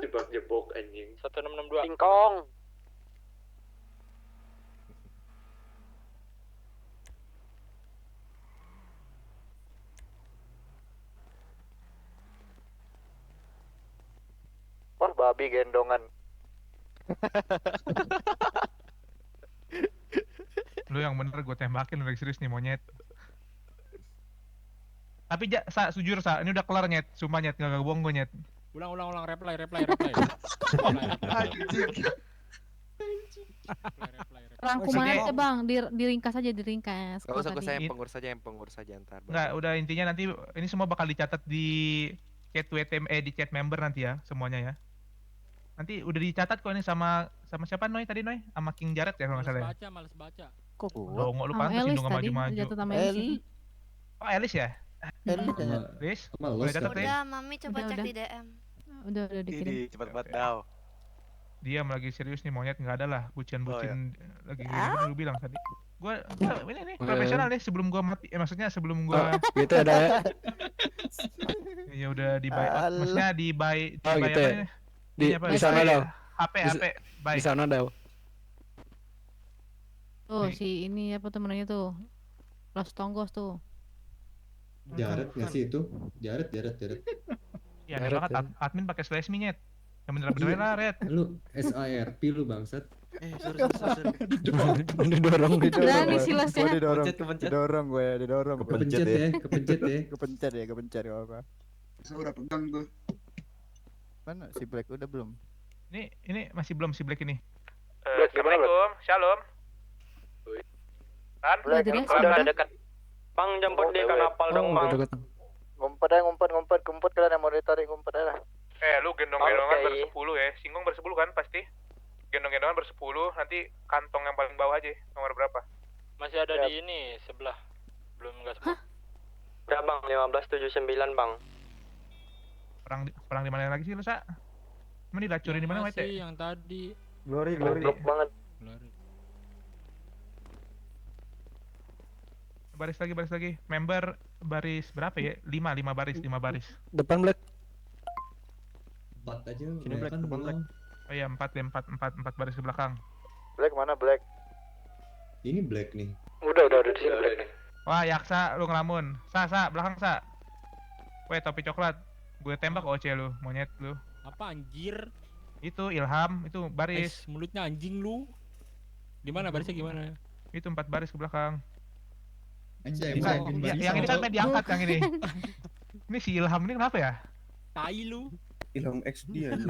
Jebak-jebok anjing. 1662. Singkong. Wah, babi gendongan. Lu yang bener gue tembakin, lu lagi serius nih monyet. Tapi Sa, jujur Sa, ini udah kelar nyet, sumpah nyet, gak bohong gue nyet. Ulang, reply. Rangkuman aja Bang, diringkas aja, diringkas. Gak usah, Kalau saya tadi. pengurus aja ntar. Enggak, udah intinya nanti ini semua bakal dicatat di chat di chat member nanti ya, semuanya ya. Nanti udah dicatat kok ini sama siapa Noy tadi Noy? Sama King Jared ya kalau nggak salah ya? Males baca. Kok Oh, nggak lu pantas Elis Indo nggak tadi, maju-maju. jatuh sama Elis ini. Oh, Elis ya? Elis? Boleh catat ya? Udah, Mami coba Udah, cek udah. di DM. Udah dikirim. Ini cepat banget Dau. Dia lagi serius nih monyet, nggak ada lah bucin-bucin lagi lu bilang tadi. Gua ini nih profesional nih sebelum gua mati, maksudnya sebelum gua Gitu ada ya. ya udah dibayar, maksudnya dibayar Oh, gitu ya. Di sana Daw. HP baik. Di sana Daw. Tuh si ini apa temennya tuh, Los Tonggos tuh. Jared nggak sih itu? Jared. Ya, banget admin pakai slash nyet. Yang bener-bener lah, Red. Lu SARP lu bangsat. Sorry. Didorong. Berani sih Losnya. Didorong gue. Kepencet ya. Kepencet gak apa-apa. Saya udah pegang tuh. Mana si Black udah belum? Ini masih belum si Black ini. Black, gimana, Assalamualaikum, Shalom. Kan? Udah dekat. Bang jemput dia kan apal dong, Bang. Ngumpet kalian yang mau ditarik ngumpet aja. Lu gendong-gendongan bersepuluh ya. Singkong bersepuluh kan pasti. Gendong-gendongan bersepuluh, nanti kantong yang paling bawah aja. Nomor berapa? Masih ada di ini sebelah. Belum enggak semua. Udah, Bang, 1579, Bang. Perang di mana lagi sih lu, Sa? Emang dilacurin di mana, Wete? Yang tadi. Glory. Blok banget. Baris lagi. Member baris berapa ya? 5 baris. Depan Black. 4 aja. Sini Black, kan depan Black. Oh iya, 4 baris ke belakang. Black mana Black? Ini Black nih. Udah di sini Black nih. Wah, Yaksa lu ngelamun. Sa, belakang Sa. Weh, topi coklat. Gue tembak OC lu, monyet lu. Apa anjir? Itu Ilham, itu baris. Mulutnya anjing lu. Di mana barisnya gimana? Itu 4 baris ke belakang. Anjay, Yang ini kan main diangkat yang ini. Ini si Ilham ini kenapa ya? Tai lu. Ilham XD anjir.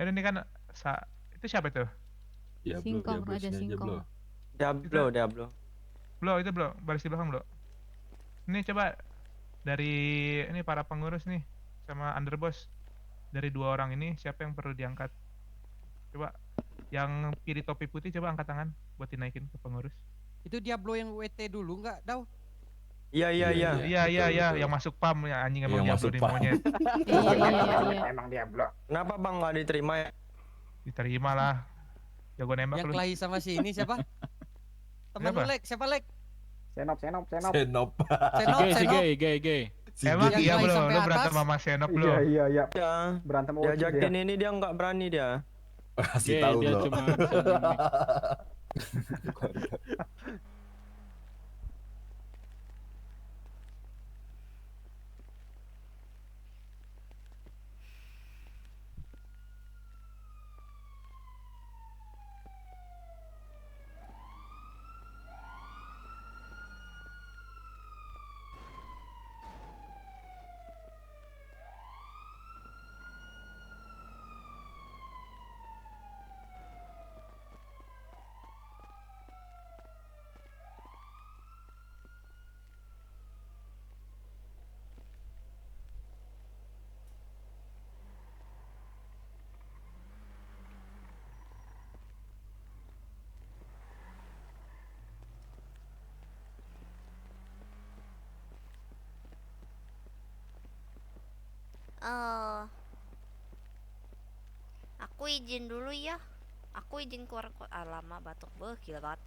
Ya ini kan itu siapa itu? Singkong, Raja Singkong. Diablo. Itu baris di belakang Ini coba dari ini para pengurus nih sama underboss. Dari 2 orang ini siapa yang perlu diangkat? Coba yang pilih topi putih coba angkat tangan buat dinaikin ke pengurus. Itu Diablo yang WT dulu nggak, Daw? Iya iya iya. Iya, yang masuk PAM ya anjing emang Yang Diablo masuk nih PAM. monyet. Iya. Emang Diablo. Kenapa bang nggak diterima ya? Diterima lah. Jago nembak Yang lu. kelahi sama si ini siapa? Temen lu Siapa? Lek, siapa Lek? Senop. Senop. Emang Yang iya kelahi bro, sampai lu atas. berantem sama Senop lu. Iya. Berantem diajakin ini dia nggak berani dia. Kasih tahu dia lo. cuma bisa gimmick. Aku izin dulu ya. Aku izin keluar kota. Lama batuk, gila banget.